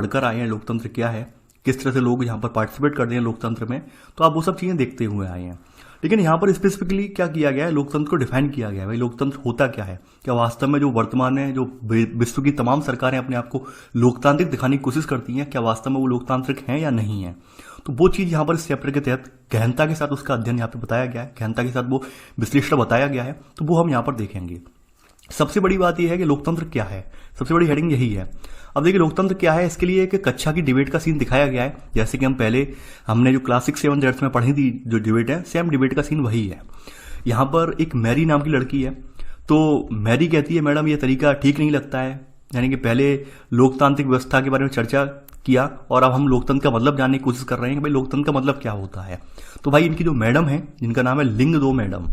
पढ़कर आए हैं लोकतंत्र क्या है, किस तरह से लोग यहाँ पर पार्टिसिपेट करते हैं लोकतंत्र में, तो आप वो सब चीज़ें देखते हुए आए हैं। लेकिन यहाँ पर स्पेसिफिकली क्या किया गया है, लोकतंत्र को डिफाइन किया गया है। भाई लोकतंत्र होता क्या है, क्या वास्तव में जो वर्तमान में जो विश्व की तमाम सरकारें अपने आप को लोकतांत्रिक दिखाने की कोशिश करती हैं, क्या वास्तव में वो लोकतांत्रिक हैं या नहीं है। तो वो चीज़ यहाँ पर इस चैप्टर के तहत गहनता के साथ उसका अध्ययन यहाँ पे बताया गया है, गहनता के साथ वो विश्लेषण बताया गया है, तो वो हम यहाँ पर देखेंगे। सबसे बड़ी बात यह है कि लोकतंत्र क्या है, सबसे बड़ी हेडिंग यही है। अब देखिए लोकतंत्र क्या है, इसके लिए एक कक्षा की डिबेट का सीन दिखाया गया है। जैसे कि हमने जो क्लास 6, 7, 8 में पढ़ी थी जो डिबेट है, सेम डिबेट का सीन वही है। यहाँ पर एक मैरी नाम की लड़की है, तो मैरी कहती है मैडम ये तरीका ठीक नहीं लगता है, यानी कि पहले लोकतांत्रिक व्यवस्था के बारे में चर्चा किया और अब हम लोकतंत्र का मतलब जानने की कोशिश कर रहे हैं कि भाई लोकतंत्र का मतलब क्या होता है। तो भाई इनकी जो मैडम है जिनका नाम है लिंगदो मैडम,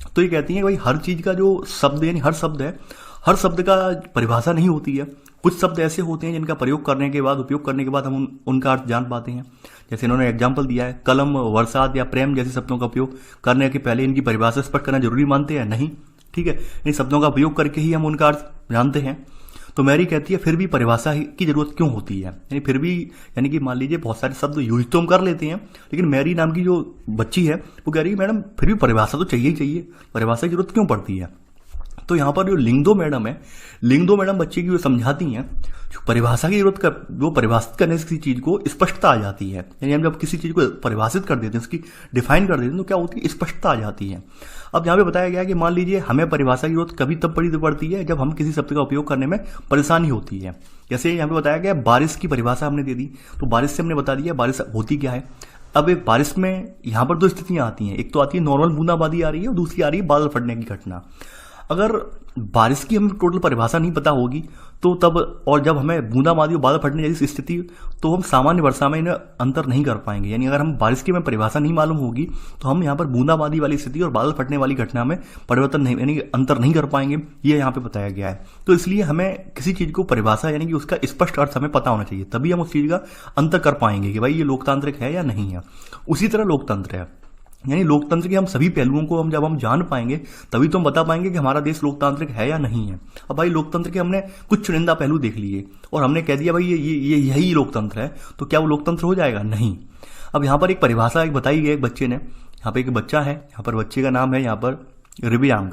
तो ये कहती हैं भाई हर चीज का जो शब्द यानी हर शब्द है, हर शब्द का परिभाषा नहीं होती है। कुछ शब्द ऐसे होते हैं जिनका प्रयोग करने के बाद, उपयोग करने के बाद हम उनका अर्थ जान पाते हैं। जैसे इन्होंने एग्जाम्पल दिया है, कलम, वर्षात या प्रेम जैसे शब्दों का उपयोग करने के पहले इनकी परिभाषा स्पष्ट करना जरूरी मानते हैं नहीं, ठीक है। इन शब्दों का उपयोग करके ही हम उनका अर्थ जानते हैं। तो मैरी कहती है फिर भी परिभाषा की जरूरत क्यों होती है, यानी फिर भी, यानी कि मान लीजिए बहुत सारे शब्द यूज तो हम कर लेते हैं, लेकिन मैरी नाम की जो बच्ची है वो कह रही है मैडम फिर भी परिभाषा तो चाहिए ही चाहिए, परिभाषा की जरूरत क्यों पड़ती है। तो यहाँ पर जो लिंगदो मैडम है, लिंगदो मैडम बच्चे की जो समझाती हैं, जो परिभाषा की जरूरत कर, जो परिभाषित करने से किसी चीज को स्पष्टता आ जाती है। यानी हम जब किसी चीज को परिभाषित कर देते हैं, उसकी डिफाइन कर देते हैं, तो क्या होती है, स्पष्टता आ जाती है। अब यहाँ पे बताया गया है कि मान लीजिए हमें परिभाषा की जरूरत कभी तब पड़ती है जब हम किसी शब्द का उपयोग करने में परेशानी होती है। जैसे यहाँ पे बताया गया बारिश की परिभाषा हमने दे दी, तो बारिश से हमने बता दिया बारिश होती क्या है। अब एक बारिश में यहाँ पर दो स्थितियां आती हैं, एक तो आती है नॉर्मल बूंदाबांदी आ रही है और दूसरी आ रही है बादल फटने की घटना। अगर बारिश की हमें टोटल परिभाषा नहीं पता होगी तो तब, और जब हमें बूंदाबांदी और बादल फटने जैसी स्थिति, तो हम सामान्य वर्षा में इन्हें अंतर नहीं कर पाएंगे। यानी अगर हम बारिश की हमें परिभाषा नहीं मालूम होगी तो हम यहाँ पर बूंदाबांदी वाली स्थिति और बादल फटने वाली घटना में परिवर्तन नहीं, यानी अंतर नहीं कर पाएंगे, ये यहाँ पे बताया गया है। तो इसलिए हमें किसी चीज को परिभाषा यानी कि उसका स्पष्ट अर्थ हमें पता होना चाहिए, तभी हम उस चीज का अंतर कर पाएंगे कि भाई ये लोकतांत्रिक है या नहीं है। उसी तरह लोकतंत्र है, यानी लोकतंत्र के हम सभी पहलुओं को जब हम जान पाएंगे तभी तो हम बता पाएंगे कि हमारा देश लोकतांत्रिक है या नहीं है। अब भाई लोकतंत्र के हमने कुछ चुनिंदा पहलू देख लिए और हमने कह दिया भाई ये यही लोकतंत्र है, तो क्या वो लोकतंत्र हो जाएगा? नहीं। अब यहाँ पर एक परिभाषा एक बताई गई एक बच्चे ने, यहाँ पे एक बच्चा है, यहाँ पर बच्चे का नाम है यहाँ पर रिव्यांग।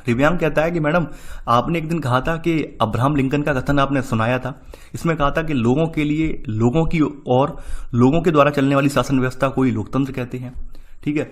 रिव्यांग कहता है कि मैडम आपने एक दिन कहा था कि अब्राहम लिंकन का कथन आपने सुनाया था, इसमें कहा था कि लोगों के लिए, लोगों की और लोगों के द्वारा चलने वाली शासन व्यवस्था को ही लोकतंत्र कहते हैं, ठीक है।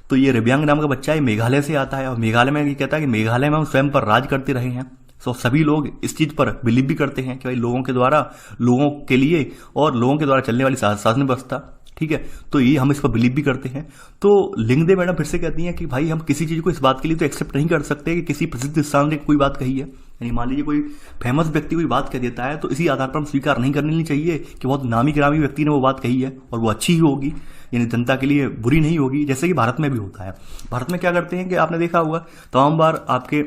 तो ये रिव्यांग नाम का बच्चा है, मेघालय से आता है और मेघालय में ये कहता है कि मेघालय में हम स्वयं पर राज करते रहे हैं। सो सभी लोग इस चीज पर बिलीव भी करते हैं कि भाई लोगों के द्वारा, लोगों के लिए और लोगों के द्वारा चलने वाली शासन व्यवस्था, ठीक है, तो ये हम इस पर बिलीव भी करते हैं। तो लिंगदे मैडम फिर से कहती हैं कि भाई हम किसी चीज को इस बात के लिए तो एक्सेप्ट नहीं कर सकते कि किसी प्रसिद्ध इंसान ने कोई बात कही है, यानी मान लीजिए कोई फेमस व्यक्ति कोई बात कह देता है तो इसी आधार पर हम स्वीकार नहीं करनी चाहिए कि बहुत नामी गिरामी व्यक्ति ने वो बात कही है और वो अच्छी ही होगी, यानी जनता के लिए बुरी नहीं होगी, जैसे कि भारत में भी होता है। भारत में क्या करते हैं कि आपने देखा होगा तमाम बार आपके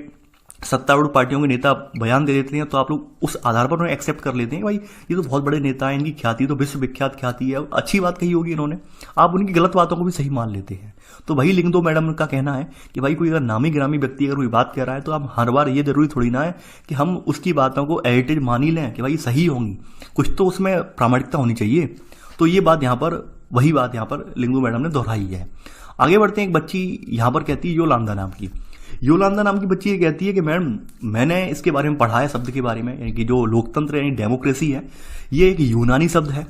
सत्तारूढ़ पार्टियों के नेता बयान दे देते हैं तो आप लोग उस आधार पर उन्हें एक्सेप्ट कर लेते हैं, भाई ये तो बहुत बड़े नेता हैं, इनकी ख्याति तो विश्व विख्यात ख्याति है, अच्छी बात कही होगी इन्होंने, आप उनकी गलत बातों को भी सही मान लेते हैं। तो वही लिंगदो मैडम का कहना है कि भाई कोई अगर नामी गिरामी व्यक्ति अगर कोई बात कह रहा है तो आप हर बार ये जरूरी थोड़ी ना है कि हम उसकी बातों को एडिटेज मान ही लें कि भाई सही होंगी, कुछ तो उसमें प्रामाणिकता होनी चाहिए। तो ये बात यहाँ पर, वही बात यहाँ पर लिंगदो मैडम ने दोहराई है। आगे बढ़ते हैं, एक बच्ची यहाँ पर कहती है योलांदा नाम की, योलांदा नाम की बच्ची ये कहती है कि मैडम मैंने इसके बारे में पढ़ा है, शब्द के बारे में, यानी कि जो लोकतंत्र यानी डेमोक्रेसी है ये एक यूनानी शब्द है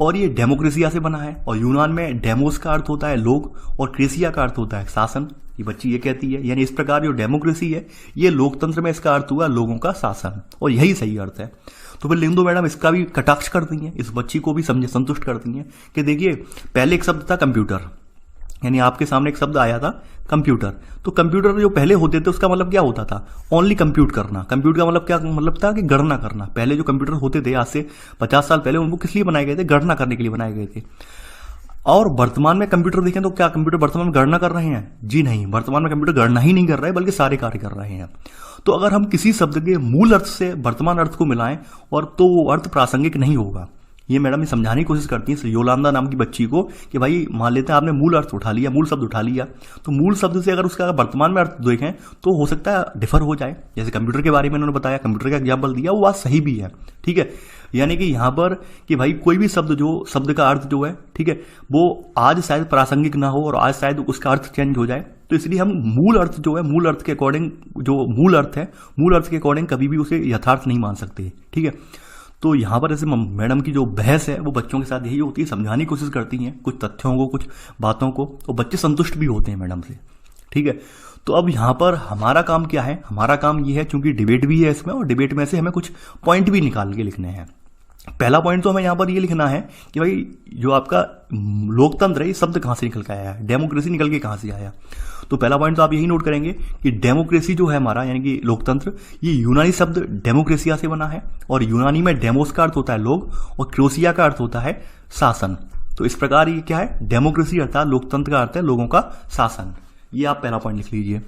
और ये डेमोक्रेसिया से बना है और यूनान में डेमोस का अर्थ होता है लोग और क्रेसिया का अर्थ होता है शासन। ये बच्ची ये कहती है, यानी इस प्रकार जो डेमोक्रेसी है ये लोकतंत्र में इसका अर्थ हुआ लोगों का शासन और यही सही अर्थ है। तो फिर लिंगदो मैडम इसका भी कटाक्ष करती हैं, इस बच्ची को भी संतुष्ट करती हैं कि देखिए पहले एक शब्द था कंप्यूटर, यानी आपके सामने एक शब्द आया था कंप्यूटर, तो कंप्यूटर जो पहले होते थे उसका मतलब क्या होता था, ओनली कंप्यूट करना। कंप्यूटर का मतलब क्या मतलब था कि गणना करना। पहले जो कंप्यूटर होते थे आज से 50 साल पहले उनको किस लिए बनाए गए थे, गणना करने के लिए बनाए गए थे। और वर्तमान में कंप्यूटर देखें तो क्या कंप्यूटर वर्तमान में गणना कर रहे हैं? जी नहीं, वर्तमान में कंप्यूटर गणना ही नहीं कर रहे हैं बल्कि सारे कार्य कर रहे हैं। तो अगर हम किसी शब्द के मूल अर्थ से वर्तमान अर्थ को मिलाएं और तो वो अर्थ प्रासंगिक नहीं होगा, ये मैडम ये समझाने की कोशिश करती है योलांदा नाम की बच्ची को कि भाई मान लेते हैं आपने मूल अर्थ उठा लिया, मूल शब्द उठा लिया, तो मूल शब्द से अगर उसका वर्तमान में अर्थ देखें तो हो सकता है डिफर हो जाए। जैसे कंप्यूटर के बारे में उन्होंने बताया, कंप्यूटर का एग्जाम्पल दिया, वो बात सही भी है, ठीक है। यानी कि यहाँ पर कि भाई कोई भी शब्द जो शब्द का अर्थ जो है, ठीक है, वो आज शायद प्रासंगिक ना हो और आज शायद उसका अर्थ चेंज हो जाए, तो इसलिए हम मूल अर्थ जो है, मूल अर्थ के अकॉर्डिंग जो मूल अर्थ है, मूल अर्थ के अकॉर्डिंग कभी भी उसे यथार्थ नहीं मान सकते, ठीक है। तो यहाँ पर ऐसे मैडम की जो बहस है वो बच्चों के साथ यही होती है, समझाने की कोशिश करती हैं कुछ तथ्यों को, कुछ बातों को, तो बच्चे संतुष्ट भी होते हैं मैडम से, ठीक है। तो अब यहाँ पर हमारा काम क्या है, हमारा काम ये है, चूंकि डिबेट भी है इसमें और डिबेट में से हमें कुछ पॉइंट भी निकाल के लिखने हैं। पहला पॉइंट तो हमें यहाँ पर ये लिखना है कि भाई जो आपका लोकतंत्र है ये शब्द कहाँ से निकल के आया है, डेमोक्रेसी निकल के कहाँ से आया। तो पहला पॉइंट तो आप यही नोट करेंगे कि डेमोक्रेसी जो है हमारा, यानी कि लोकतंत्र, ये यूनानी शब्द डेमोक्रेसिया से बना है और यूनानी में डेमोस का अर्थ होता है लोग और क्रोसिया का अर्थ होता है शासन। तो इस प्रकार ये क्या है, डेमोक्रेसी अर्थात लोकतंत्र का अर्थ है लोगों का शासन। ये आप पहला पॉइंट लिख लीजिए।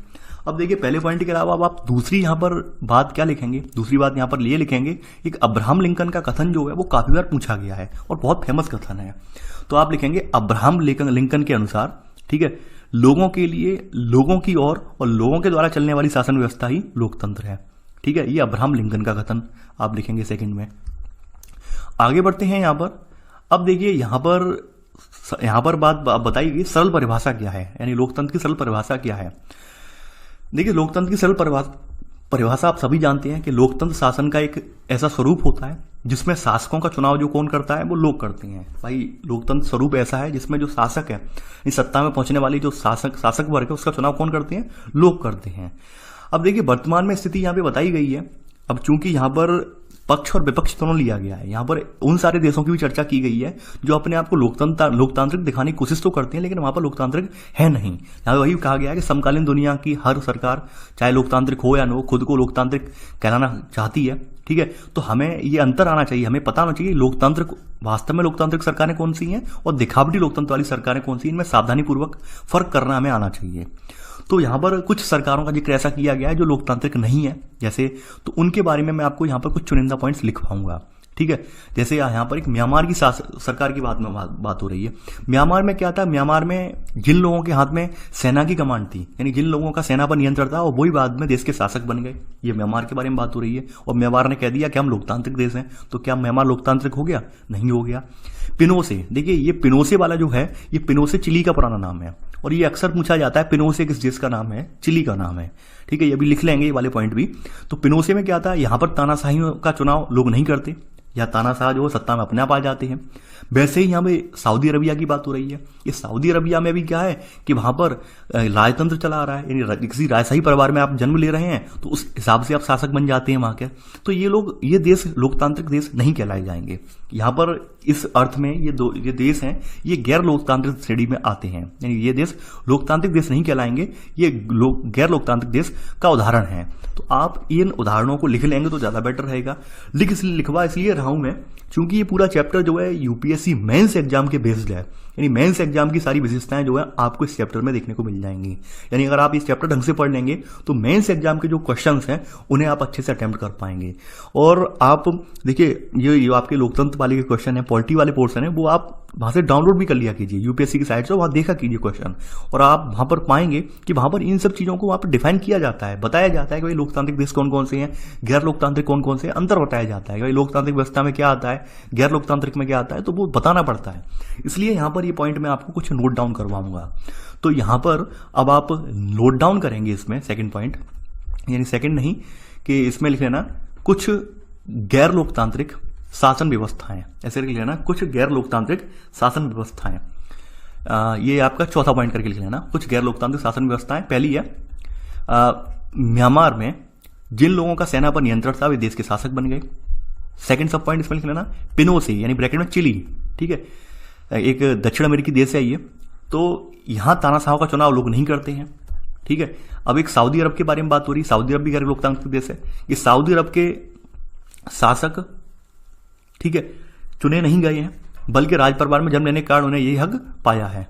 अब देखिए पहले पॉइंट के अलावा अब आप दूसरी यहाँ पर बात क्या लिखेंगे, दूसरी बात यहाँ पर ये लिखेंगे, एक अब्राहम लिंकन का कथन जो है वो काफी बार पूछा गया है और बहुत फेमस कथन है। तो आप लिखेंगे अब्राहम लिंकन के अनुसार, ठीक है, लोगों के लिए, लोगों की ओर और लोगों के द्वारा चलने वाली शासन व्यवस्था ही लोकतंत्र है, ठीक है। ये अब्राहम लिंकन का कथन आप लिखेंगे सेकंड में। आगे बढ़ते हैं यहाँ पर। अब देखिए यहाँ पर बात बताई गई सरल परिभाषा क्या है, यानी लोकतंत्र की सरल परिभाषा क्या है। देखिए लोकतंत्र की सरल परिभाषा आप सभी जानते हैं कि लोकतंत्र शासन का एक ऐसा स्वरूप होता है जिसमें शासकों का चुनाव जो कौन करता है, वो लोग करते हैं। भाई लोकतंत्र स्वरूप ऐसा है जिसमें जो शासक है, इस सत्ता में पहुंचने वाली जो शासक वर्ग है, उसका चुनाव कौन करते हैं, लोग करते हैं। अब देखिए वर्तमान में स्थिति यहाँ पे बताई गई है। अब चूंकि यहाँ पर पक्ष और विपक्ष दोनों लिया गया है, यहाँ पर उन सारे देशों की भी चर्चा की गई है जो अपने आप को लोकतांत्रिक दिखाने की कोशिश तो करते हैं लेकिन वहां पर लोकतांत्रिक है नहीं। यहाँ वही कहा गया है कि समकालीन दुनिया की हर सरकार, चाहे लोकतांत्रिक हो या न हो, खुद को लोकतांत्रिक कहलाना चाहती है, ठीक है। तो हमें ये अंतर आना चाहिए, हमें पता होना चाहिए लोकतांत्रिक वास्तव में लोकतांत्रिक सरकारें कौन सी हैं और दिखावटी लोकतंत्र वाली सरकारें कौन सी, इनमें सावधानीपूर्वक फर्क करना हमें आना चाहिए। तो यहाँ पर कुछ सरकारों का जिक्र ऐसा किया गया है जो लोकतांत्रिक नहीं है, जैसे, तो उनके बारे में मैं आपको यहाँ पर कुछ चुनिंदा पॉइंट्स लिख पाऊंगा, ठीक है। जैसे यहाँ पर एक म्यांमार की सरकार की बात हो रही है। म्यांमार में क्या था, म्यांमार में जिन लोगों के हाथ में सेना की कमांड थी, यानी जिन लोगों का सेना पर नियंत्रण था, और वही बाद में देश के शासक बन गए। ये म्यांमार के बारे में बात हो रही है और म्यांमार ने कह दिया कि हम लोकतांत्रिक देश हैं। तो क्या म्यांमार लोकतांत्रिक हो गया? नहीं हो गया। पिनोसे, देखिए ये पिनोसे वाला जो है, ये पिनोसे चिली का पुराना नाम है और ये अक्सर पूछा जाता है पिनोसे किस देश का नाम है, चिली का नाम है, ठीक है। ये भी लिख लेंगे ये वाले पॉइंट भी। तो पिनोसे में क्या था, यहाँ पर तानाशाही का चुनाव लोग नहीं करते, या तानाशाह जो सत्ता में अपने आप आ जाते हैं। वैसे ही यहाँ पे सऊदी अरबिया की बात हो रही है। ये सऊदी अरबिया में भी क्या है कि वहां पर राजतंत्र चला आ रहा है, यानी किसी राजशाही परिवार में आप जन्म ले रहे हैं तो उस हिसाब से आप शासक बन जाते हैं वहां के। तो ये देश लोकतांत्रिक देश नहीं कहलाए जाएंगे। यहाँ पर इस अर्थ में ये देश हैं, ये गैर लोकतांत्रिक श्रेणी में आते हैं, यानी ये देश लोकतांत्रिक देश नहीं कहलाएंगे, ये गैर लोकतांत्रिक देश का उदाहरण है। तो आप इन उदाहरणों को लिख लेंगे तो ज्यादा बेटर रहेगा। लिखवा इसलिए रहा हूं मैं क्योंकि ये पूरा चैप्टर जो है यूपीएससी मेंस एग्जाम के बेस्ड है, यानी मेंस एग्जाम की सारी विशेषताएं जो है आपको इस चैप्टर में देखने को मिल जाएंगी। यानी अगर आप इस चैप्टर ढंग से पढ़ लेंगे तो मेंस एग्जाम के जो क्वेश्चंस हैं उन्हें आप अच्छे से अटेम्प्ट कर पाएंगे। और आप देखिए ये आपके लोकतंत्र वाले के क्वेश्चन है, पॉलिटी वाले पोर्शन है, वो आप वहां से डाउनलोड भी कर लिया कीजिए यूपीएससी की साइट से, वहां देखा कीजिए क्वेश्चन, और आप वहां पर पाएंगे कि वहां पर इन सब चीजों को वहां पर डिफाइन किया जाता है, बताया जाता है कि भाई लोकतांत्रिक देश कौन कौन से हैं, गैर लोकतांत्रिक कौन कौन से, अंतर बताया जाता है कि भाई लोकतांत्रिक व्यवस्था में क्या आता है, गैर लोकतांत्रिक में क्या आता है, तो वो बताना पड़ता है। इसलिए यहां पर ये पॉइंट मैं आपको कुछ नोट डाउन करवाऊंगा। तो यहां पर अब आप नोट डाउन करेंगे इसमें सेकंड पॉइंट, यानी सेकंड नहीं कि इसमें लिख लेना कुछ गैर लोकतांत्रिक शासन व्यवस्थाएं, ऐसे लिख लेना कुछ गैर लोकतांत्रिक शासन व्यवस्थाएं। ये आपका चौथा पॉइंट करके लिख लेना, कुछ गैर लोकतांत्रिक शासन व्यवस्थाएं। पहली है म्यांमार में जिन लोगों का सेना पर नियंत्रण था वे देश के शासक बन गए। सेकंड सब पॉइंट इसमें लिख लेना पिनोसे, यानी ब्रैकेट में चिली, ठीक है, एक दक्षिण अमेरिकी देश है ये। तो यहां तानाशाहों का चुनाव लोग नहीं करते हैं, ठीक है। अब एक सऊदी अरब के बारे में बात हो रही, सऊदी अरब भी गैर लोकतांत्रिक देश है। ये सऊदी अरब के शासक, ठीक है, चुने नहीं गए हैं, बल्कि राज परिवार में जन्म लेने के कारण उन्हें यही हक पाया है।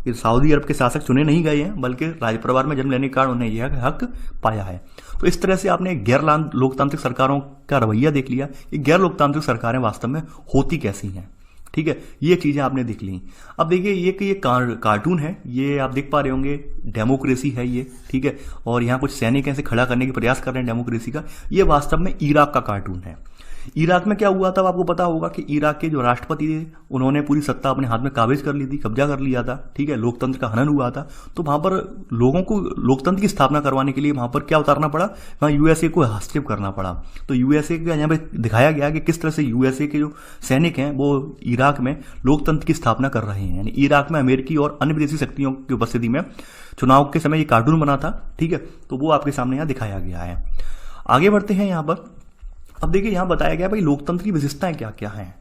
ये सऊदी अरब के शासक चुने नहीं गए हैं, बल्कि राज परिवार में जन्म लेने के कारण उन्हें यह हक पाया है। तो इस तरह से आपने गैर लोकतांत्रिक सरकारों का रवैया देख लिया। ये गैर लोकतांत्रिक सरकारें वास्तव में होती कैसी हैं, ठीक है, ये चीजें आपने देख ली। अब देखिए ये कार्टून है, ये आप देख पा रहे होंगे, डेमोक्रेसी है ये, ठीक है, और यहाँ कुछ सैनिक ऐसे खड़ा करने के प्रयास कर रहे हैं डेमोक्रेसी का। ये वास्तव में इराक का कार्टून है। इराक में क्या हुआ था आपको पता होगा कि इराक के जो राष्ट्रपति थे उन्होंने पूरी सत्ता अपने हाथ में काबिज कर ली थी, कब्जा कर लिया था, ठीक है, लोकतंत्र का हनन हुआ था। तो वहां पर लोगों को लोकतंत्र की स्थापना करवाने के लिए वहां पर क्या उतारना पड़ा, वहां यूएसए को हस्तक्षेप करना पड़ा। तो यूएसए का यहाँ पे दिखाया गया कि किस तरह से यूएसए के जो सैनिक हैं वो इराक में लोकतंत्र की स्थापना कर रहे हैं। यानी इराक में अमेरिकी और अन्य विदेशी शक्तियों की उपस्थिति में चुनाव के समय ये कार्टून बना था, ठीक है, तो वो आपके सामने यहाँ दिखाया गया है। आगे बढ़ते हैं यहाँ पर। अब देखिए यहाँ बताया गया भाई लोकतंत्र की विशेषताएं क्या क्या हैं।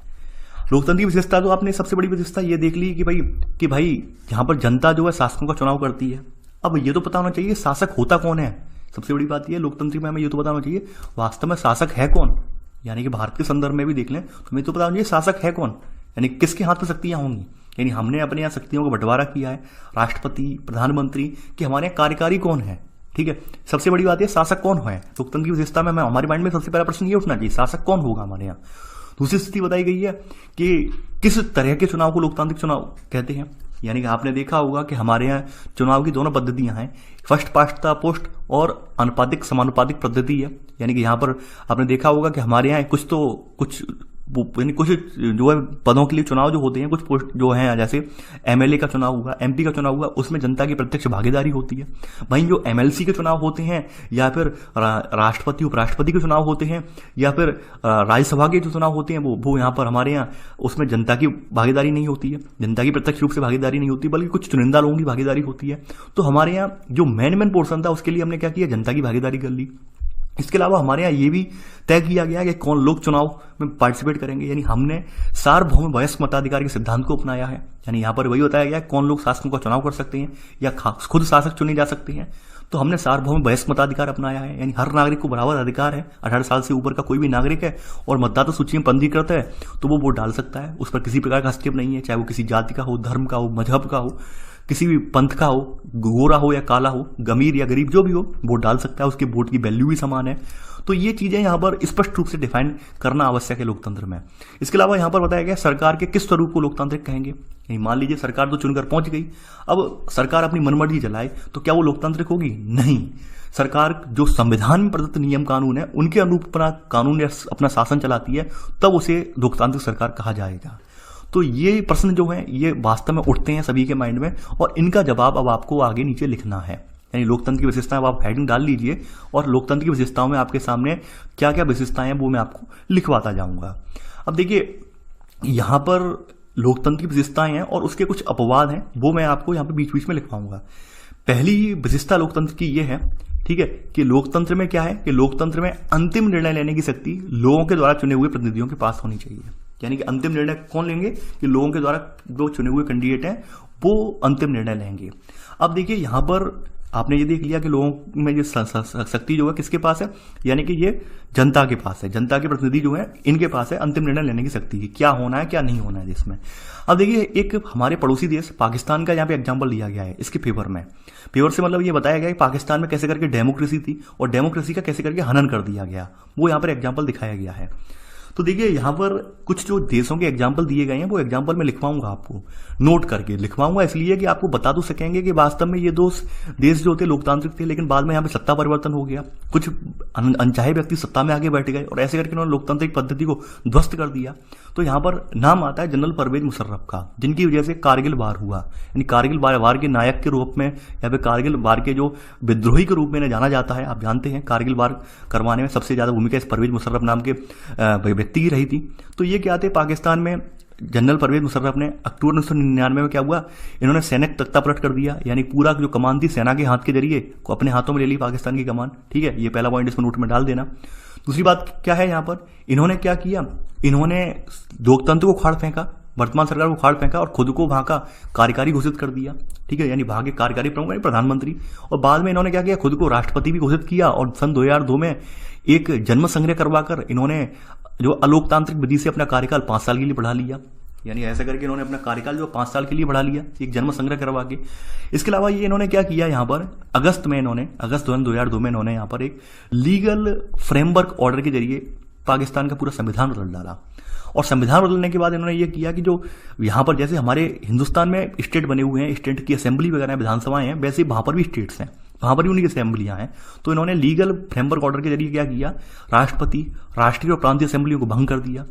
लोकतंत्र की विशेषता तो आपने सबसे बड़ी विशेषता ये देख ली कि भाई यहाँ पर जनता जो है शासकों का चुनाव करती है। अब ये तो पता होना चाहिए शासक होता कौन है। सबसे बड़ी बात ये लोकतंत्र में हमें ये तो पता होना चाहिए वास्तव में शासक है कौन। यानी कि भारत के संदर्भ में भी देख लें तो हमें तो पता होना चाहिए शासक है कौन, यानी किसके हाथ में शक्तियां होंगी। यानी हमने अपने यहाँ शक्तियों का बंटवारा किया है, राष्ट्रपति, प्रधानमंत्री, कि हमारे यहाँ कार्यकारी कौन है, ठीक है। सबसे बड़ी बात है शासक कौन है। लोकतंत्र की विशेषता में हमारे माइंड में सबसे पहला प्रश्न ये उठना चाहिए, शासक कौन होगा हमारे यहाँ। दूसरी स्थिति बताई गई है कि किस तरह के चुनाव को लोकतांत्रिक चुनाव कहते हैं। यानी कि आपने देखा होगा कि हमारे यहाँ चुनाव की दोनों पद्धतियां हैं, फर्स्ट पास्ट द पोस्ट और अनुपातिक समानुपातिक पद्धति है। यानी कि यहाँ पर आपने देखा होगा कि हमारे यहाँ कुछ जो है पदों के लिए चुनाव जो होते हैं, कुछ पोस्ट जो हैं, जैसे एमएलए का चुनाव हुआ, एमपी का चुनाव हुआ, उसमें जनता की प्रत्यक्ष भागीदारी होती है। वहीं जो एमएलसी के चुनाव होते हैं या फिर राष्ट्रपति उपराष्ट्रपति के चुनाव होते हैं या फिर राज्यसभा के जो चुनाव होते हैं वो यहाँ पर हमारे यहाँ उसमें जनता की भागीदारी नहीं होती है, जनता की प्रत्यक्ष रूप से भागीदारी नहीं होती, बल्कि कुछ चुनिंदा लोगों की भागीदारी होती है। तो हमारे यहाँ जो मेन पोर्शन था उसके लिए हमने क्या किया, जनता की भागीदारी कर ली। इसके अलावा हमारे यहाँ ये भी तय किया गया कि कौन लोग चुनाव में पार्टिसिपेट करेंगे। यानी हमने सार्वभौम वयस्क मताधिकार के सिद्धांत को अपनाया है। यानी यहाँ पर वही बताया गया है कौन लोग शासकों का चुनाव कर सकते हैं या खुद शासक चुने जा सकते हैं। तो हमने सार्वभौम वयस्क मताधिकार अपनाया है। यानी हर नागरिक को बराबर अधिकार है, 18 साल से ऊपर का कोई भी नागरिक है और मतदाता सूची में पंजीकृत है तो वो वोट डाल सकता है। उस पर किसी प्रकार का हस्तक्षेप नहीं है, चाहे वो किसी जाति का हो, धर्म का हो, मजहब का हो, किसी भी पंथ का हो, गोरा हो या काला हो, अमीर या गरीब, जो भी हो वोट डाल सकता है। उसके वोट की वैल्यू भी समान है। तो ये चीजें यहाँ पर स्पष्ट रूप से डिफाइन करना आवश्यक है लोकतंत्र में। इसके अलावा यहाँ पर बताया गया सरकार के किस स्वरूप को लोकतांत्रिक कहेंगे। मान लीजिए सरकार तो चुनकर पहुंच गई, अब सरकार अपनी मनमर्जी चलाए तो क्या वो लोकतांत्रिक होगी? नहीं। सरकार जो संविधान में प्रदत्त नियम कानून है उनके अनुरूप अपना कानून या अपना शासन चलाती है, तब उसे लोकतांत्रिक सरकार कहा जाएगा। तो ये प्रश्न जो है ये वास्तव में उठते हैं सभी के माइंड में और इनका जवाब अब आपको आगे नीचे लिखना है। यानी लोकतंत्र की विशेषताएं, अब आप हेडिंग डाल लीजिए और लोकतंत्र की विशेषताओं में आपके सामने क्या क्या विशेषताएं हैं वो मैं आपको लिखवाता जाऊंगा। अब देखिए यहां पर लोकतंत्र की विशेषताएं हैं और उसके कुछ अपवाद हैं, वो मैं आपको यहां पे बीच बीच में लिखवाऊंगा। पहली विशेषता लोकतंत्र की ये है, ठीक है, कि लोकतंत्र में क्या है कि लोकतंत्र में अंतिम निर्णय लेने की शक्ति लोगों के द्वारा चुने हुए प्रतिनिधियों के पास होनी चाहिए। यानी कि अंतिम निर्णय कौन लेंगे कि लोगों के द्वारा जो चुने हुए कैंडिडेट हैं वो अंतिम निर्णय लेंगे। अब देखिए यहां पर आपने ये देख लिया कि लोगों में ये शक्ति जो है किसके पास है, यानी कि ये जनता के पास है। जनता के प्रतिनिधि जो है इनके पास है अंतिम निर्णय लेने की शक्ति की, क्या होना है क्या नहीं होना है देश में। अब देखिए एक हमारे पड़ोसी देश पाकिस्तान का यहाँ पे एग्जांपल लिया गया है इसके फेवर में। फेवर से मतलब ये बताया गया कि पाकिस्तान में कैसे करके डेमोक्रेसी थी और डेमोक्रेसी का कैसे करके हनन कर दिया गया, वो यहाँ पर एग्जाम्पल दिखाया गया है। तो देखिए यहाँ पर कुछ जो देशों के एग्जाम्पल दिए गए हैं वो एग्जाम्पल में लिखवाऊंगा, आपको नोट करके लिखवाऊंगा, इसलिए कि आपको बता तो सकेंगे कि वास्तव में ये देश जो थे लोकतांत्रिक थे, लेकिन बाद में यहाँ पे सत्ता परिवर्तन हो गया, कुछ अनचाहे व्यक्ति सत्ता में आगे बैठ गए और ऐसे करके उन्होंने लोकतांत्रिक पद्धति को ध्वस्त कर दिया। तो यहाँ पर नाम आता है जनरल परवेज मुशर्रफ का, जिनकी वजह से कारगिल वार हुआ। यानी कारगिल वार के नायक के रूप में या फिर कारगिल वार के जो विद्रोही के रूप में इन्हें जाना जाता है। आप जानते हैं कारगिल वार करवाने में सबसे ज्यादा भूमिका इस परवेज मुशर्रफ नाम के व्यक्ति की रही थी। तो ये क्या थे, पाकिस्तान में जनरल परवेज मुशर्रफ ने अक्टूबर 1999 में क्या हुआ, इन्होंने सैनिक तख्ता पलट कर दिया। यानी पूरा जो कमान थी सेना के हाथ के जरिए को अपने हाथों में ले ली पाकिस्तान की कमान। ठीक है, ये पहला पॉइंट इसमें नोट में डाल देना। दूसरी बात क्या है, यहाँ पर इन्होंने क्या किया, इन्होंने लोकतंत्र को उखाड़ फेंका, वर्तमान सरकार को उखाड़ फेंका और खुद को वहां का कार्यकारी घोषित कर दिया। ठीक है, यानी वहां के कार्यकारी प्रमुख यानी प्रधानमंत्री। और बाद में इन्होंने क्या किया, खुद को राष्ट्रपति भी घोषित किया और सन 2002 में एक जन्म संग्रह करवाकर इन्होंने जो अलोकतांत्रिक विधि से अपना कार्यकाल 5 साल के लिए बढ़ा लिया। यानी ऐसा करके इन्होंने अपना कार्यकाल जो 5 साल के लिए बढ़ा लिया, एक जन्म संग्रह करवा के। इसके अलावा ये इन्होंने क्या किया, यहाँ पर अगस्त 2002 में इन्होंने यहाँ पर एक लीगल फ्रेमवर्क ऑर्डर के जरिए पाकिस्तान का पूरा संविधान बदल डाला। और संविधान बदलने के बाद इन्होंने ये किया कि जो यहाँ पर जैसे हमारे हिंदुस्तान में स्टेट बने हुए हैं, स्टेट की असेंबली वगैरह विधानसभाएं हैं, वैसे वहां पर भी स्टेट्स हैं, वहां पर भी उनकी असेंबलियां हैं। तो इन्होंने लीगल फ्रेमवर्क ऑर्डर के जरिए क्या किया, राष्ट्रपति, राष्ट्रीय और प्रांतीय असेंबलियों को भंग कर दिया।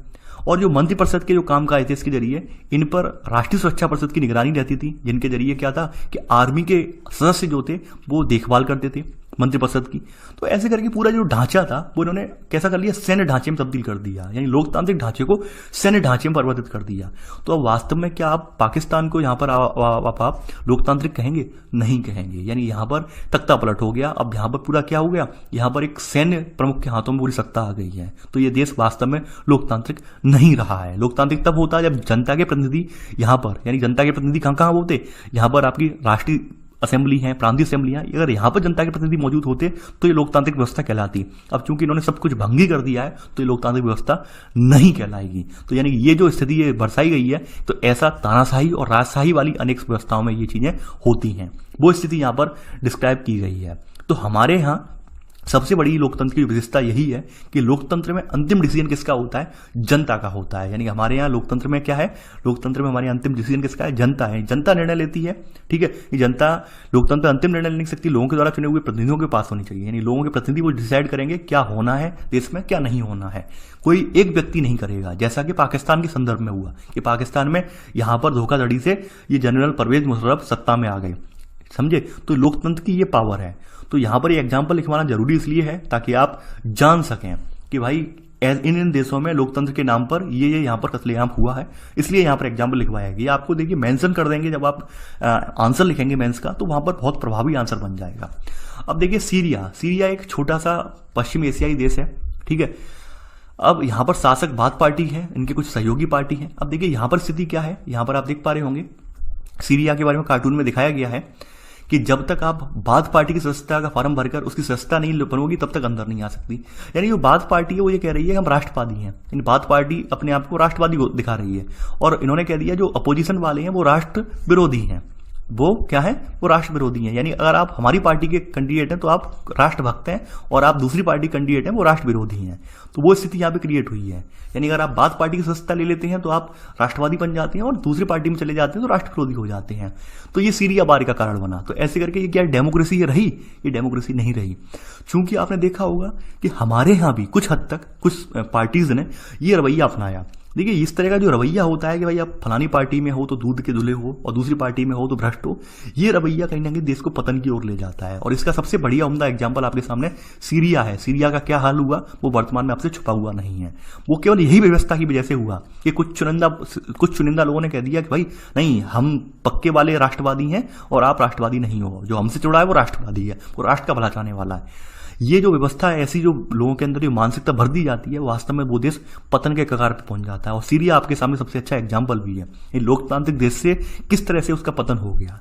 और जो मंत्रिपरिषद के जो काम काज थे इसके जरिए इन पर राष्ट्रीय सुरक्षा परिषद की निगरानी रहती थी, जिनके जरिए क्या था कि आर्मी के सदस्य जो थे वो देखभाल करते थे मंत्रिपरिषद की। तो ऐसे करके पूरा जो ढांचा था वो इन्होंने कैसा कर लिया, सैन्य ढांचे में तब्दील कर दिया, यानी लोकतांत्रिक ढांचे को सैन्य ढांचे में परिवर्तित कर दिया। तो अब वास्तव में क्या आप पाकिस्तान को यहाँ पर आप लोकतांत्रिक कहेंगे? नहीं कहेंगे। यानी यहाँ पर तख्ता पलट हो गया। अब यहाँ पर पूरा क्या हो गया, यहाँ पर एक सैन्य प्रमुख के हाथों में पूरी सत्ता आ गई है। तो ये देश वास्तव में लोकतांत्रिक नहीं रहा है। लोकतांत्रिक तब होता है जब जनता के प्रतिनिधि यहाँ पर, यानी जनता के प्रतिनिधि कहाँ होते, यहाँ पर आपकी राष्ट्रीय असेंबली है, प्रांतीय असेंबलियां, अगर यहाँ पर जनता के प्रतिनिधि मौजूद होते तो ये लोकतांत्रिक व्यवस्था कहलाती। अब चूंकि इन्होंने सब कुछ भंगी कर दिया है तो ये लोकतांत्रिक व्यवस्था नहीं कहलाएगी। तो यानी ये जो स्थिति ये दर्शाई गई है, तो ऐसा तानाशाही और राजशाही वाली अनेक व्यवस्थाओं में ये चीजें होती हैं, वो स्थिति यहाँ पर डिस्क्राइब की गई है। तो हमारे यहाँ सबसे बड़ी लोकतंत्र की विशेषता यही है कि लोकतंत्र में अंतिम डिसीजन किसका होता है, जनता का होता है। यानी हमारे यहाँ लोकतंत्र में क्या है, लोकतंत्र में हमारे अंतिम डिसीजन किसका है, जनता है। जनता निर्णय लेती है, ठीक है। ये जनता लोकतंत्र अंतिम निर्णय ले नहीं सकती, लोगों के द्वारा चुने हुए प्रतिनिधियों के पास होनी चाहिए। यानी लोगों के प्रतिनिधि वो डिसाइड करेंगे क्या होना है देश में, क्या नहीं होना है। कोई एक व्यक्ति नहीं करेगा, जैसा कि पाकिस्तान के संदर्भ में हुआ कि पाकिस्तान में यहां पर धोखाधड़ी से ये जनरल परवेज मुशर्रफ सत्ता में आ गए, समझे। तो लोकतंत्र की ये पावर है। तो यहां पर ये एग्जाम्पल लिखवाना जरूरी इसलिए है ताकि आप जान सकें कि भाई इन देशों में लोकतंत्र के नाम पर ये यहां पर कत्लेआम हुआ है, इसलिए यहां पर एग्जाम्पल लिखवाया गया। आपको देखिए मेंशन कर देंगे जब आप आंसर लिखेंगे मेंस का, तो वहां पर बहुत प्रभावी आंसर बन जाएगा। अब देखिए सीरिया एक छोटा सा पश्चिमी एशियाई देश है, ठीक है। अब यहां पर शासक बाथ पार्टी है, इनके कुछ सहयोगी पार्टी है। अब देखिए यहां पर स्थिति क्या है, यहां पर आप देख पा रहे होंगे सीरिया के बारे में कार्टून में दिखाया गया है कि जब तक आप बाथ पार्टी की सदस्यता का फॉर्म भरकर उसकी सदस्यता नहीं बनोगी तब तक अंदर नहीं आ सकती। यानी जो बाथ पार्टी है वो ये कह रही है हम राष्ट्रवादी हैं, इन बाथ पार्टी अपने आप को राष्ट्रवादी दिखा रही है। और इन्होंने कह दिया जो अपोजिशन वाले हैं वो राष्ट्र विरोधी हैं, वो क्या है, वो राष्ट्र विरोधी हैं। यानी अगर आप हमारी पार्टी के कैंडिडेट हैं तो आप राष्ट्रभक्त हैं, और आप दूसरी पार्टी कैंडिडेट हैं वो राष्ट्र विरोधी हैं। तो वो स्थिति यहाँ पे क्रिएट हुई है। यानी अगर आप बाथ पार्टी की सदस्यता ले लेते हैं तो आप राष्ट्रवादी बन जाते हैं, और दूसरी पार्टी में चले जाते हैं तो राष्ट्र विरोधी हो जाते हैं। तो ये सीरिया बारी का कारण बना। तो ऐसे करके ये क्या डेमोक्रेसी रही, ये डेमोक्रेसी नहीं रही। चूंकि आपने देखा होगा कि हमारे यहाँ भी कुछ हद तक कुछ पार्टीज ने ये रवैया अपनाया। देखिए इस तरह का जो रवैया होता है कि भाई आप फलानी पार्टी में हो तो दूध के धुले हो, और दूसरी पार्टी में हो तो भ्रष्ट हो, ये रवैया कहीं ना कहीं देश को पतन की ओर ले जाता है। और इसका सबसे बढ़िया उम्दा एग्जांपल आपके सामने सीरिया है। सीरिया का क्या हाल हुआ वो वर्तमान में आपसे छुपा हुआ नहीं है। वो केवल यही व्यवस्था की वजह से हुआ कि कुछ चुनिंदा लोगों ने कह दिया कि भाई नहीं, हम पक्के वाले राष्ट्रवादी हैं और आप राष्ट्रवादी नहीं हो, जो हमसे जुड़ा है वो राष्ट्रवादी है, वो राष्ट्र का भला चाहने वाला है। ये जो व्यवस्था है, ऐसी जो लोगों के अंदर जो मानसिकता भर दी जाती है, वास्तव में वो देश पतन के कगार पर पहुंच जाता है। और सीरिया आपके सामने सबसे अच्छा एग्जाम्पल भी है, ये लोकतांत्रिक देश से किस तरह से उसका पतन हो गया।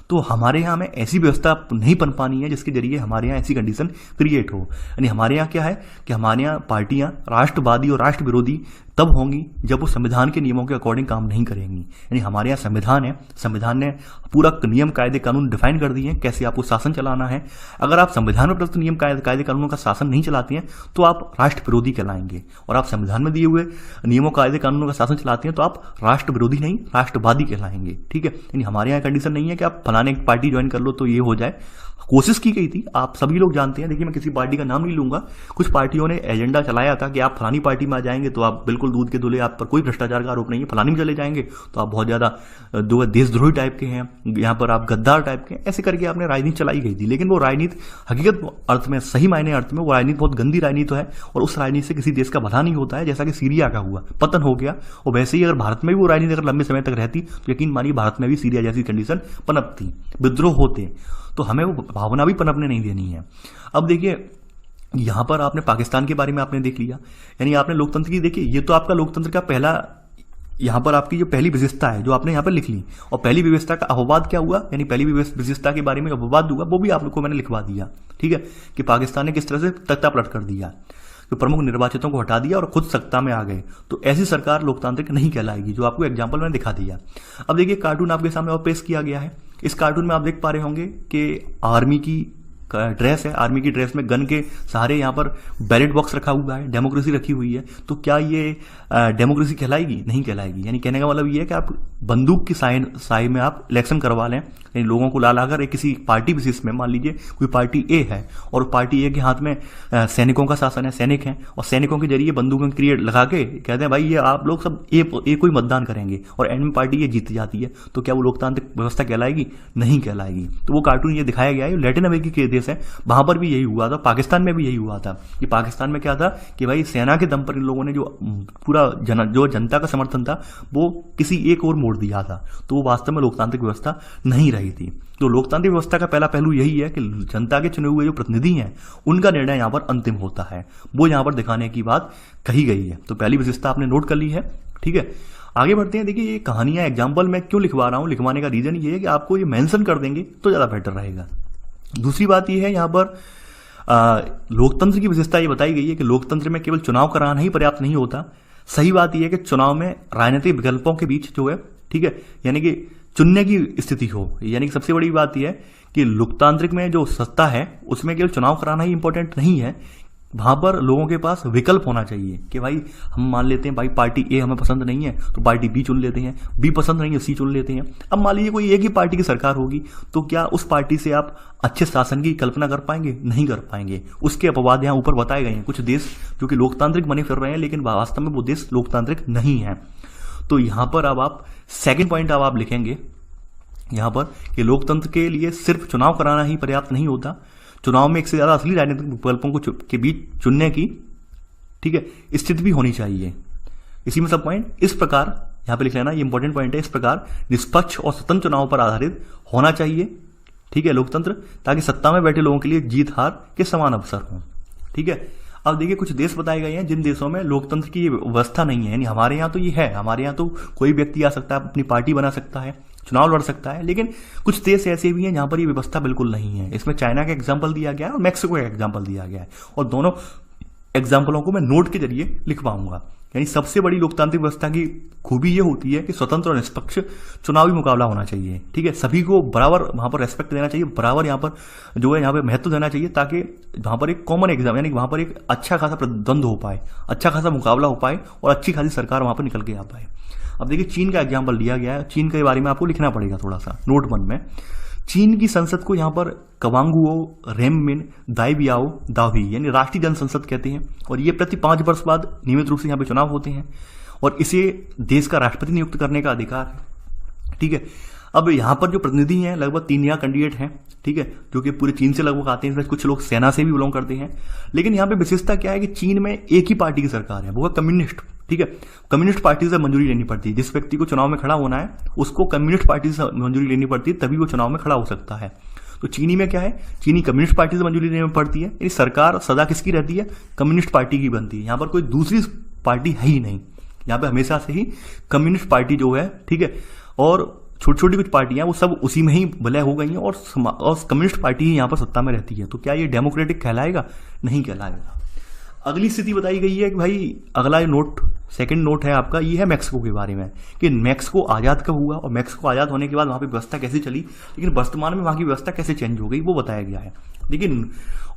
तो हमारे यहाँ में ऐसी व्यवस्था नहीं बन पानी है जिसके जरिए हमारे यहाँ ऐसी कंडीशन क्रिएट हो। यानी हमारे यहाँ क्या है कि हमारे यहाँ पार्टियां राष्ट्रवादी और राष्ट्र विरोधी तब होंगी जब वो संविधान के नियमों के अकॉर्डिंग काम नहीं करेंगी। यानी हमारे यहाँ संविधान है, संविधान ने पूरा नियम कायदे कानून डिफाइन कर दिए हैं कैसे आपको शासन चलाना है। अगर आप संविधान में प्रदत्त नियम कायदे कानूनों का शासन नहीं चलाते हैं तो आप राष्ट्र विरोधी कहलाएंगे, और आप संविधान में दिए हुए नियमों कायदे कानूनों का शासन चलाते हैं तो आप राष्ट्र विरोधी नहीं राष्ट्रवादी कहलाएंगे, ठीक है। यानी हमारे यहाँ कंडीशन नहीं है कि आप फलाने पार्टी ज्वाइन कर लो तो ये हो जाए। कोशिश की गई थी, आप सभी लोग जानते हैं। देखिए मैं किसी पार्टी का नाम नहीं लूंगा, कुछ पार्टियों ने एजेंडा चलाया था कि आप फलानी पार्टी में आ जाएंगे तो आप बिल्कुल दूध के धुले, आप पर कोई भ्रष्टाचार का आरोप नहीं है। फलानी में चले जाएंगे तो आप बहुत ज्यादा देशद्रोही टाइप के हैं, यहाँ पर आप गद्दार टाइप के हैं। ऐसे करके आपने राजनीति चलाई गई थी, लेकिन वो राजनीति हकीकत अर्थ में, सही मायने अर्थ में वो राजनीति बहुत गंदी राजनीति है, और उस राजनीति से किसी देश का भला नहीं होता है। जैसा कि सीरिया का हुआ, पतन हो गया। और वैसे ही अगर भारत में भी वो राजनीति अगर लंबे समय तक रहती तो यकीन मानिए भारत में भी सीरिया जैसी कंडीशन पनपती, विद्रोह होते। तो हमें वो भावना भी पनपने नहीं देनी है। अब देखिए यहां पर आपने पाकिस्तान के बारे में आपने देख लिया, यानी आपने लोकतंत्र की देखी, ये तो आपका लोकतंत्र का पहला, यहां पर आपकी जो पहली विशेषता है जो आपने यहां पर लिख ली। और पहली विशेषता का अपवाद क्या हुआ, यानी पहली विशेषता के बारे में अपवाद हुआ, वो भी आप लोग को मैंने लिखवा दिया, ठीक है, कि पाकिस्तान ने किस तरह से तख्ता पलट कर दिया। जो प्रमुख निर्वाचितों को हटा दिया और खुद सत्ता में आ गए। तो ऐसी सरकार लोकतांत्रिक नहीं कहलाएगी, जो आपको एग्जाम्पल मैंने दिखा दिया। अब देखिए कार्टून आपके सामने और पेश किया गया है। इस कार्टून में आप देख पा रहे होंगे कि आर्मी की ड्रेस है, आर्मी की ड्रेस में गन के सहारे यहाँ पर बैलेट बॉक्स रखा हुआ है, डेमोक्रेसी रखी हुई है। तो क्या ये डेमोक्रेसी कहलाएगी? नहीं कहलाएगी। यानी कहने का मतलब ये है कि आप बंदूक की साई में आप इलेक्शन करवा लें, यानी लोगों को ला लाकर एक किसी पार्टी बेसिस में, मान लीजिए कोई पार्टी ए है और पार्टी ए के हाथ में सैनिकों का शासन है, सैनिक हैं, और सैनिकों के जरिए बंदूकों क्रिएट लगा के कहते हैं भाई ये आप लोग सब ए को ही मतदान करेंगे, और एंड में पार्टी ये जीत जाती है। तो क्या वो लोकतांत्रिक व्यवस्था कहलाएगी? नहीं कहलाएगी। तो वो कार्टून ये दिखाया गया है, लैटिन अमेरिकी के देश है, वहां पर भी यही हुआ था, पाकिस्तान में भी यही हुआ था। कि पाकिस्तान में क्या था कि भाई सेना के दम पर इन लोगों ने जो पूरा जो जनता का समर्थन था वो किसी एक और मोड़ दिया था। तो वो वास्तव में लोकतांत्रिक व्यवस्था नहीं रही थी। तो लोकतांत्रिक व्यवस्था का पहला पहलू यही है कि जनता के चुने हुए जो प्रतिनिधि हैं उनका निर्णय यहां पर अंतिम होता है, वो यहां पर दिखाने की बात कही गई है। तो पहली विशेषता आपने नोट कर ली है। ठीक है, आगे बढ़ते हैं। देखिए ये कहानियां एग्जाम्पल मैं क्यों लिखवा रहा हूं, लिखवाने का रीजन ये है कि आपको ये मेंशन कर देंगे तो ज्यादा बेटर रहेगा। दूसरी बात यह है, यहां पर लोकतंत्र की विशेषता ये बताई गई है कि लोकतंत्र में केवल चुनाव कराना ही पर्याप्त नहीं होता। सही बात यह है कि चुनाव में राजनीतिक विकल्पों के बीच जो है, ठीक है, यानी कि चुनने की स्थिति हो। यानी कि सबसे बड़ी बात यह है कि लोकतांत्रिक में जो सत्ता है उसमें केवल चुनाव कराना ही इंपॉर्टेंट नहीं है, वहां पर लोगों के पास विकल्प होना चाहिए कि भाई हम मान लेते हैं भाई पार्टी ए हमें पसंद नहीं है तो पार्टी बी चुन लेते हैं, बी पसंद नहीं है सी चुन लेते हैं। अब मान लीजिए कोई एक ही पार्टी की सरकार होगी तो क्या उस पार्टी से आप अच्छे शासन की कल्पना कर पाएंगे? नहीं कर पाएंगे। उसके अपवाद यहां ऊपर बताए गए हैं, कुछ देश जो कि लोकतांत्रिक बने फिर रहे हैं लेकिन वास्तव में वो देश लोकतांत्रिक नहीं है। तो यहां पर अब आप सेकेंड पॉइंट अब आप लिखेंगे यहां पर कि लोकतंत्र के लिए सिर्फ चुनाव कराना ही पर्याप्त नहीं होता, चुनाव में एक से ज्यादा असली राजनीतिक विकल्पों को के बीच चुनने की, ठीक है, स्थिति भी होनी चाहिए। इसी में सब पॉइंट इस प्रकार यहां पे लिख लेना, ये इंपॉर्टेंट पॉइंट है। इस प्रकार निष्पक्ष और स्वतंत्र चुनाव पर आधारित होना चाहिए, ठीक है, लोकतंत्र, ताकि सत्ता में बैठे लोगों के लिए जीत हार के समान अवसर हों। ठीक है, अब देखिए कुछ देश बताए गए हैं जिन देशों में लोकतंत्र की व्यवस्था नहीं है। यानी हमारे यहाँ तो ये है, हमारे यहाँ तो कोई व्यक्ति आ सकता है, अपनी पार्टी बना सकता है, चुनाव लड़ सकता है, लेकिन कुछ देश ऐसे भी हैं जहां पर ये व्यवस्था बिल्कुल नहीं है। इसमें चाइना का एग्जाम्पल दिया गया है और मैक्सिको का एग्जाम्पल दिया गया है, और दोनों एग्जाम्पलों को मैं नोट के जरिए लिखवाऊंगा। यानी सबसे बड़ी लोकतांत्रिक व्यवस्था की खूबी ये होती है कि स्वतंत्र और निष्पक्ष चुनावी मुकाबला होना चाहिए। ठीक है, सभी को बराबर वहां पर रेस्पेक्ट देना चाहिए, बराबर यहाँ पर जो है यहाँ पे महत्व देना चाहिए, ताकि वहां पर एक कॉमन एग्जाम, यानी वहां पर एक अच्छा खासा प्रतिद्वंद हो पाए, अच्छा खासा मुकाबला हो पाए और अच्छी खासी सरकार वहां पर निकल के आ पाए। अब देखिए चीन का एग्जाम्पल लिया गया है, चीन के बारे में आपको लिखना पड़ेगा थोड़ा सा नोट 1 में। चीन की संसद को यहाँ पर कवांगुओ रेममिन दाइबियाओ दावी यानी राष्ट्रीय जन संसद कहते हैं, और ये प्रति 5 वर्ष बाद नियमित रूप से यहाँ पे चुनाव होते हैं और इसे देश का राष्ट्रपति नियुक्त करने का अधिकार है। ठीक है, अब यहाँ पर जो प्रतिनिधि हैं लगभग 3 यहाँ कैंडिडेट हैं, ठीक है, जो कि पूरे चीन से लगभग आते हैं, कुछ लोग सेना से भी बिलोंग करते हैं। लेकिन यहाँ पे विशेषता क्या है कि चीन में एक ही पार्टी की सरकार है, वो है कम्युनिस्ट। ठीक है, कम्युनिस्ट पार्टी से मंजूरी लेनी पड़ती है। जिस व्यक्ति को चुनाव में खड़ा होना है उसको कम्युनिस्ट पार्टी से मंजूरी लेनी पड़ती है, तभी वो चुनाव में खड़ा हो सकता है। तो चीनी में क्या है, चीनी कम्युनिस्ट पार्टी से मंजूरी लेनी पड़ती है, यानी सरकार सदा किसकी रहती है, कम्युनिस्ट पार्टी की बनती है। यहाँ पर कोई दूसरी पार्टी है ही नहीं, यहाँ पे हमेशा से ही कम्युनिस्ट पार्टी जो है, ठीक है, और छोटी छोटी कुछ पार्टियां वो सब उसी में ही विलय हो गई हैं और कम्युनिस्ट पार्टी ही यहाँ पर सत्ता में रहती है। तो क्या ये डेमोक्रेटिक कहलाएगा? नहीं कहलाएगा। अगली स्थिति बताई गई है कि भाई अगला नोट, सेकंड नोट है आपका, ये है मैक्सिको के बारे में कि मैक्सिको आजाद कब हुआ और मैक्सिको आजाद होने के बाद वहां पे व्यवस्था कैसे चली, लेकिन वर्तमान में वहां की व्यवस्था कैसे चेंज हो गई वो बताया गया है। लेकिन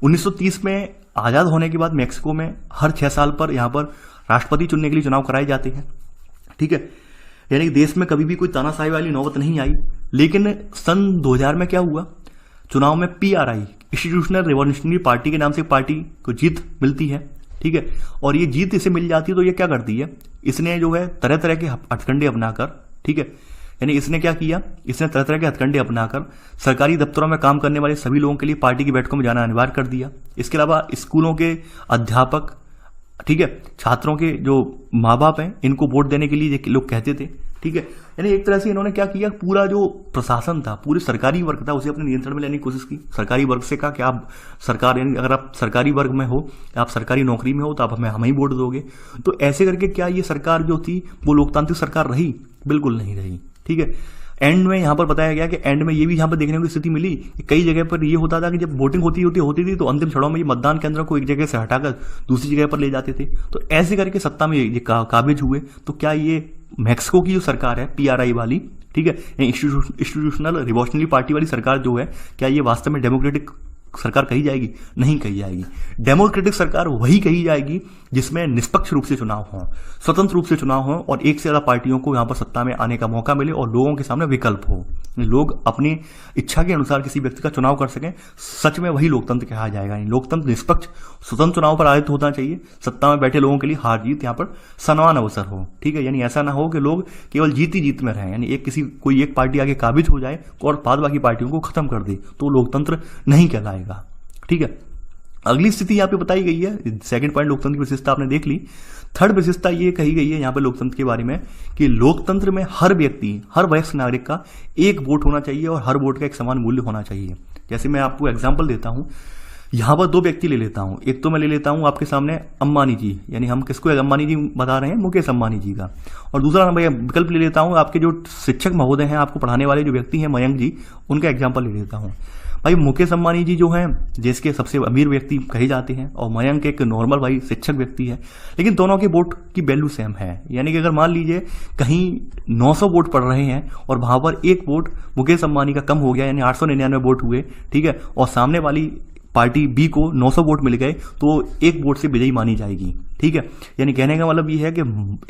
1930 में आजाद होने के बाद मैक्सिको में हर 6 साल पर यहाँ पर राष्ट्रपति चुनने के लिए चुनाव कराए जाते हैं। ठीक है, यानी कि देश में कभी भी कोई तानाशाही वाली नौबत नहीं आई। लेकिन सन 2000 में क्या हुआ, चुनाव में PRI इंस्टीट्यूशनल रिवॉल्यूशनरी पार्टी के नाम से पार्टी को जीत मिलती है। ठीक है, और ये जीत इसे मिल जाती है तो ये क्या करती है, इसने जो है तरह तरह के हथकंडे अपनाकर, ठीक है, यानी इसने क्या किया, इसने तरह तरह के हथकंडे अपनाकर सरकारी दफ्तरों में काम करने वाले सभी लोगों के लिए पार्टी की बैठकों में जाना अनिवार्य कर दिया। इसके अलावा स्कूलों के अध्यापक, ठीक है, छात्रों के जो माँ बाप हैं इनको वोट देने के लिए लोग कहते थे। ठीक है, यानी एक तरह से इन्होंने क्या किया, पूरा जो प्रशासन था, पूरे सरकारी वर्ग था, उसे अपने नियंत्रण में लेने की कोशिश की। सरकारी वर्ग से कहा कि आप सरकार, यानी अगर आप सरकारी वर्ग में हो, आप सरकारी नौकरी में हो तो आप हमें ही वोट दोगे। तो ऐसे करके क्या ये सरकार जो थी वो लोकतांत्रिक सरकार रही? बिल्कुल नहीं रही। ठीक है, एंड में यहाँ पर बताया गया कि एंड में ये भी यहाँ पर देखने को स्थिति मिली कि कई जगह पर ये होता था कि जब वोटिंग होती थी तो अंतिम क्षणों में ये मतदान केंद्र को एक जगह से हटाकर दूसरी जगह पर ले जाते थे। तो ऐसे करके सत्ता में ये काबिज हुए। तो क्या ये मैक्सिको की जो सरकार है PRI वाली, ठीक है, इंस्टीट्यूशनल रिवॉल्यूशनरी पार्टी वाली सरकार जो है, क्या ये वास्तव में डेमोक्रेटिक सरकार कही जाएगी? नहीं कही जाएगी। डेमोक्रेटिक सरकार वही कही जाएगी जिसमें निष्पक्ष रूप से चुनाव हो, स्वतंत्र रूप से चुनाव हो और एक से ज्यादा पार्टियों को यहां पर सत्ता में आने का मौका मिले और लोगों के सामने विकल्प हो, लोग अपनी इच्छा के अनुसार किसी व्यक्ति का चुनाव कर सकें। सच में वही लोकतंत्र कहा जाएगा। लोकतंत्र निष्पक्ष स्वतंत्र चुनाव पर आधारित होना चाहिए। सत्ता में बैठे लोगों के लिए हार जीत यहाँ पर समान अवसर हो, ठीक है, यानी ऐसा ना हो कि लोग केवल जीत ही जीत में रहें, यानी कोई एक पार्टी आगे काबिज हो जाए और बाद बाकी पार्टियों को खत्म कर दे, तो लोकतंत्र नहीं कहलाएगा, ठीक है। अगली स्थिति यहाँ पे बताई गई है, सेकंड पॉइंट लोकतंत्र की विशेषता आपने देख ली। थर्ड विशेषता ये कही गई है यहाँ पे लोकतंत्र के बारे में कि लोकतंत्र में हर व्यक्ति, हर वयस्क नागरिक का एक वोट होना चाहिए और हर वोट का एक समान मूल्य होना चाहिए। जैसे मैं आपको एग्जाम्पल देता हूँ, यहाँ पर दो व्यक्ति ले लेता हूँ। एक तो मैं ले लेता हूँ आपके सामने अंबानी जी, यानी हम किसको अंबानी जी बता रहे हैं? मुकेश अंबानी जी का। और दूसरा मैं विकल्प ले लेता हूँ, आपके जो शिक्षक महोदय हैं, आपको पढ़ाने वाले जो व्यक्ति हैं, मयंक जी, उनका एग्जाम्पल ले लेता हूँ। भाई मुकेश अंबानी जी जो हैं देश के सबसे अमीर व्यक्ति कहे जाते हैं और मयंक एक नॉर्मल भाई शिक्षक व्यक्ति है, लेकिन दोनों के वोट की वैल्यू सेम है। यानी कि अगर मान लीजिए कहीं 900 वोट पड़ रहे हैं और वहां पर एक वोट मुकेश अंबानी का कम हो गया, यानी 899 वोट हुए, ठीक है, और सामने वाली पार्टी बी को 900 वोट मिल गए, तो एक वोट से विजयी मानी जाएगी, ठीक है। यानी कहने का मतलब ये है कि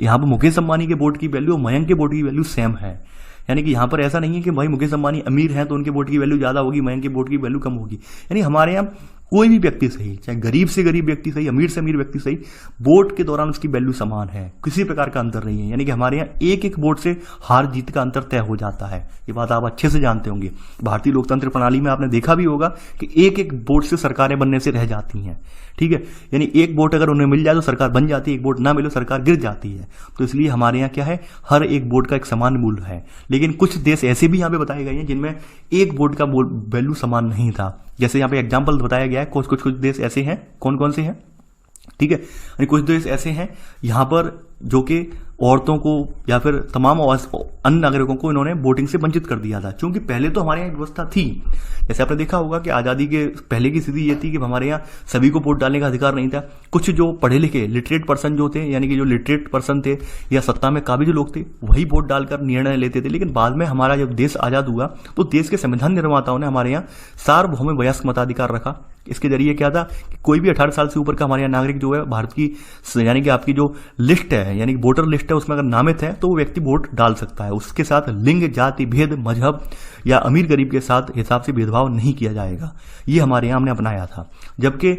यहाँ पर मुकेश अंबानी के वोट की वैल्यू और मयंक के वोट की वैल्यू सेम है। यानी कि यहाँ पर ऐसा नहीं है कि भाई मुकेश अंबानी अमीर हैं तो उनके वोट की वैल्यू ज्यादा होगी, मयंक के वोट की वैल्यू कम होगी। यानी हमारे यहाँ कोई भी व्यक्ति सही, चाहे गरीब से गरीब व्यक्ति सही, अमीर से अमीर व्यक्ति सही, वोट के दौरान उसकी वैल्यू समान है, किसी प्रकार का अंतर नहीं है। यानी कि हमारे यहाँ एक एक वोट से हार जीत का अंतर तय हो जाता है। ये बात आप अच्छे से जानते होंगे। भारतीय लोकतंत्र प्रणाली में आपने देखा भी होगा कि एक एक वोट से सरकारें बनने से रह जाती हैं, ठीक है। यानी एक वोट अगर उन्हें मिल जाए तो सरकार बन जाती है, एक वोट ना मिले तो सरकार गिर जाती है। तो इसलिए हमारे यहाँ क्या है, हर एक वोट का एक समान मूल्य है। लेकिन कुछ देश ऐसे भी यहाँ पे बताए गए हैं जिनमें एक वोट का वैल्यू समान नहीं था। जैसे यहाँ पे एग्जाम्पल बताया गया है, कुछ देश ऐसे हैं, कौन कौन से हैं, ठीक है। यानी कुछ देश ऐसे हैं यहाँ पर जो कि औरतों को या फिर तमाम अन्य नागरिकों को इन्होंने वोटिंग से वंचित कर दिया था, क्योंकि पहले तो हमारे यहाँ व्यवस्था थी। जैसे आपने देखा होगा कि आजादी के पहले की स्थिति ये थी कि हमारे यहाँ सभी को वोट डालने का अधिकार नहीं था। कुछ जो पढ़े लिखे लिटरेट पर्सन जो थे, यानी कि जो लिटरेट पर्सन थे या सत्ता में काबिज लोग थे, वही वोट डालकर निर्णय लेते थे। लेकिन बाद में हमारा जब देश आजाद हुआ तो देश के संविधान निर्माताओं ने हमारे यहाँ सार्वभौमिक वयस्क मताधिकार रखा। इसके जरिए क्या था कि कोई भी 18 साल से ऊपर का हमारे यहाँ नागरिक जो है भारत की, यानी कि आपकी जो लिस्ट है, यानी कि वोटर लिस्ट है, उसमें अगर नामित है तो वो व्यक्ति वोट डाल सकता है। उसके साथ लिंग, जाति भेद, मजहब या अमीर गरीब के साथ हिसाब से भेदभाव नहीं किया जाएगा। ये हमारे यहाँ हमने अपनाया था। जबकि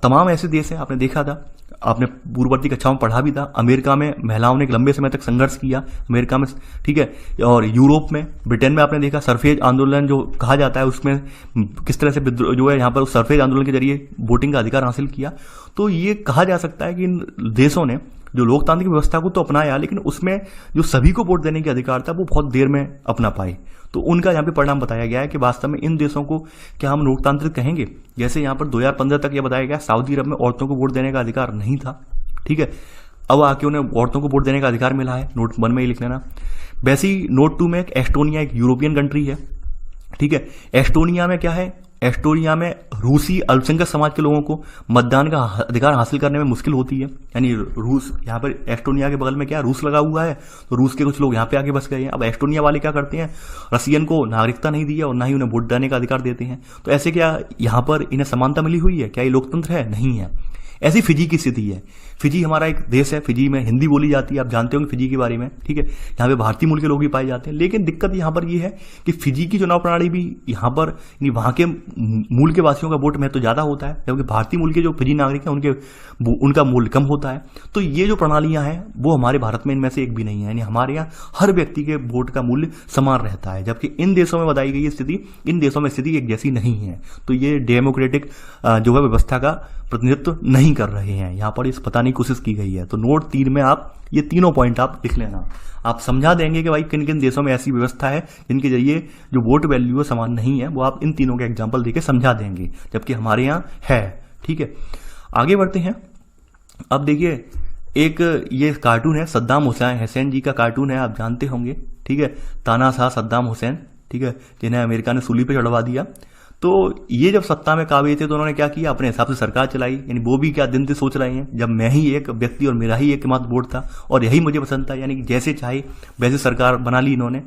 तमाम ऐसे देश हैं, आपने देखा था, आपने पूर्ववर्ती कक्षाओं में पढ़ा भी था, अमेरिका में महिलाओं ने एक लंबे समय तक संघर्ष किया, अमेरिका में, ठीक है, और यूरोप में, ब्रिटेन में आपने देखा सरफेज आंदोलन जो कहा जाता है, उसमें किस तरह से विद्रोह जो है यहाँ पर उस सरफेज आंदोलन के जरिए वोटिंग का अधिकार हासिल किया। तो ये कहा जा सकता है कि इन देशों ने जो लोकतांत्रिक व्यवस्था को तो अपनाया, लेकिन उसमें जो सभी को वोट देने का अधिकार था वो बहुत देर में अपना पाए। तो उनका यहाँ पे परिणाम बताया गया है कि वास्तव में इन देशों को क्या हम लोकतांत्रिक कहेंगे? जैसे यहाँ पर 2015 तक यह बताया गया सऊदी अरब में औरतों को वोट देने का अधिकार नहीं था, ठीक है, अब आके उन्हें औरतों को वोट देने का अधिकार मिला है। नोट 1 में ही लिख लेना। वैसे ही नोट 2 में एस्टोनिया एक यूरोपियन कंट्री है, ठीक है। एस्टोनिया में क्या है, एस्टोनिया में रूसी अल्पसंख्यक समाज के लोगों को मतदान का अधिकार हासिल करने में मुश्किल होती है। यानी रूस, यहाँ पर एस्टोनिया के बगल में क्या रूस लगा हुआ है, तो रूस के कुछ लोग यहाँ पे आके बस गए हैं। अब एस्टोनिया वाले क्या करते हैं, रसियन को नागरिकता नहीं दी है और ना ही उन्हें वोट देने का अधिकार देते हैं। तो ऐसे क्या यहाँ पर इन्हें समानता मिली हुई है? क्या ये लोकतंत्र है? नहीं है। ऐसी फिजी की स्थिति है। फिजी हमारा एक देश है, फिजी में हिंदी बोली जाती है, आप जानते होंगे फिजी के बारे में, ठीक है। यहाँ पे भारतीय मूल के लोग भी पाए जाते हैं, लेकिन दिक्कत यहाँ पर ये है कि फिजी की चुनाव प्रणाली भी यहाँ पर वहां के मूल के वासियों का वोट महत्व तो ज्यादा होता है, जबकि भारतीय मूल के जो फिजी नागरिक हैं उनका मूल्य कम होता है। तो ये जो प्रणालियां हैं वो हमारे भारत में इनमें से एक भी नहीं है। यानी हमारे यहाँ हर व्यक्ति के वोट का मूल्य समान रहता है, जबकि इन देशों में बताई गई स्थिति, इन देशों में स्थिति एक जैसी नहीं है। तो ये डेमोक्रेटिक जो है व्यवस्था का प्रतिनिधित्व नहीं कर रहे हैं। यहाँ पर इस बताने की कोशिश की गई है। तो नोट 3 में आप ये तीनों पॉइंट आप लिख लेना। आप समझा देंगे कि भाई किन किन देशों में ऐसी व्यवस्था है जिनके जरिए जो वोट वैल्यू समान नहीं है, वो आप इन तीनों के एग्जाम्पल देके समझा देंगे, जबकि हमारे यहाँ है, ठीक है। आगे बढ़ते हैं। अब देखिए, एक ये कार्टून है, सद्दाम हुसैन जी का कार्टून है, आप जानते होंगे, ठीक है, तानाशाह सद्दाम हुसैन, ठीक है, जिन्हें अमेरिका ने सूली पे चढ़वा दिया। तो ये जब सत्ता में काबिज थे तो उन्होंने क्या किया, अपने हिसाब से सरकार चलाई। यानी वो भी क्या दिन से सोच रहे हैं, जब मैं ही एक व्यक्ति और मेरा ही एकमात्र वोट था और यही मुझे पसंद था, यानी कि जैसे चाहे वैसे सरकार बना ली इन्होंने।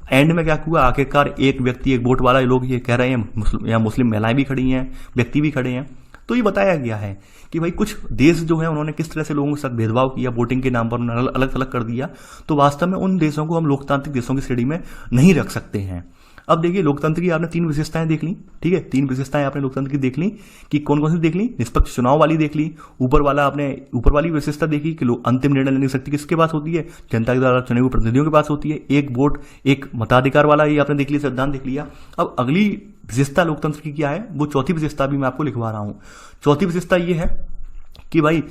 एंड में क्या हुआ, आखिरकार एक व्यक्ति एक वोट वाला लोग ये कह रहे हैं, यहाँ मुस्लिम महिलाएं भी खड़ी हैं, व्यक्ति भी खड़े हैं। तो ये बताया गया है कि भाई कुछ देश जो है उन्होंने किस तरह से लोगों के साथ भेदभाव किया, वोटिंग के नाम पर उन्होंने अलग अलग कर दिया। तो वास्तव में उन देशों को हम लोकतांत्रिक देशों की श्रेणी में नहीं रख सकते हैं। अब देखिए, लोकतंत्र की आपने 3 विशेषताएं देख ली, ठीक है, 3 विशेषताएं आपने लोकतंत्र की देख ली कि कौन कौन सी देख ली। निष्पक्ष चुनाव वाली देख ली, ऊपर वाली विशेषता देखी कि अंतिम निर्णय लेने की शक्ति किसके पास होती है, जनता के द्वारा चुने हुए प्रतिनिधियों के पास होती है। एक वोट एक मताधिकार वाला ये आपने देख लिया, सिद्धांत देख लिया। अब अगली विशेषता लोकतंत्र की क्या है, वो चौथी विशेषता भी मैं आपको लिखवा रहा हूं। चौथी विशेषता ये है कि भाई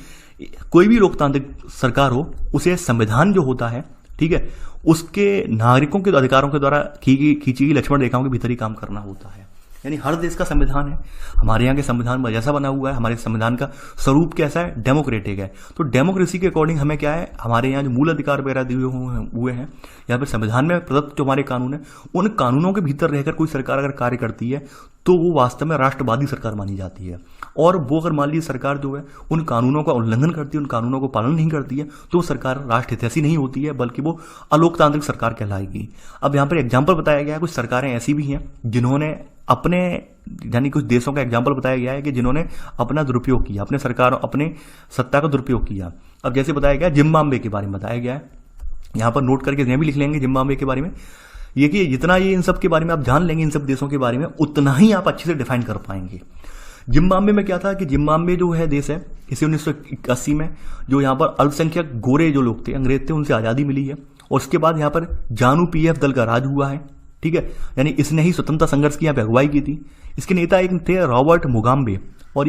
कोई भी लोकतांत्रिक सरकार हो, उसे संविधान जो होता है, ठीक है, उसके नागरिकों के अधिकारों के द्वारा खींची गई लक्ष्मण रेखाओं के भीतर ही काम करना होता है। यानी हर देश का संविधान है, हमारे यहाँ के संविधान जैसा बना हुआ है, हमारे संविधान का स्वरूप कैसा है, डेमोक्रेटिक है। तो डेमोक्रेसी के अकॉर्डिंग हमें क्या है, हमारे यहाँ जो मूल अधिकार वगैरह दिए हुए हैं, यहाँ पर संविधान में प्रदत्त जो हमारे कानून है, उन कानूनों के भीतर रहकर कोई सरकार अगर कार्य करती है तो वो वास्तव में राष्ट्रवादी सरकार मानी जाती है। और वो अगर मान लीजिए सरकार जो है उन कानूनों का उल्लंघन करती है, उन कानूनों को पालन नहीं करती है, तो वो सरकार राष्ट्र हितैषी नहीं होती है, बल्कि वो अलोकतांत्रिक सरकार कहलाएगी। अब यहाँ पर एग्जाम्पल बताया गया है, कुछ सरकारें ऐसी भी हैं जिन्होंने अपने, यानी कुछ देशों का एग्जाम्पल बताया गया है कि जिन्होंने अपना दुरुपयोग किया, अपने सरकार अपने सत्ता का दुरुपयोग किया। अब जैसे बताया गया जिम्बाब्वे के बारे में बताया गया है, यहाँ पर नोट करके भी लिख लेंगे जिम्बाब्वे के बारे में। ये कि जितना ये इन सब के बारे में आप जान लेंगे, इन सब देशों के बारे में, उतना ही आप अच्छे से डिफाइन कर पाएंगे। जिम्बाब्वे में क्या था कि जिम्बाब्वे जो है देश है, इसे 1980 में जो यहाँ पर अल्पसंख्यक गोरे जो लोग थे, अंग्रेज थे, उनसे आज़ादी मिली है। और उसके बाद यहाँ पर जानू PF दल का राज हुआ है, ठीक है, यानी इसने ही स्वतंत्रता संघर्ष की यहाँ पे अगुवाई की थी। इसके नेता एक थे रॉबर्ट मुगाबे, और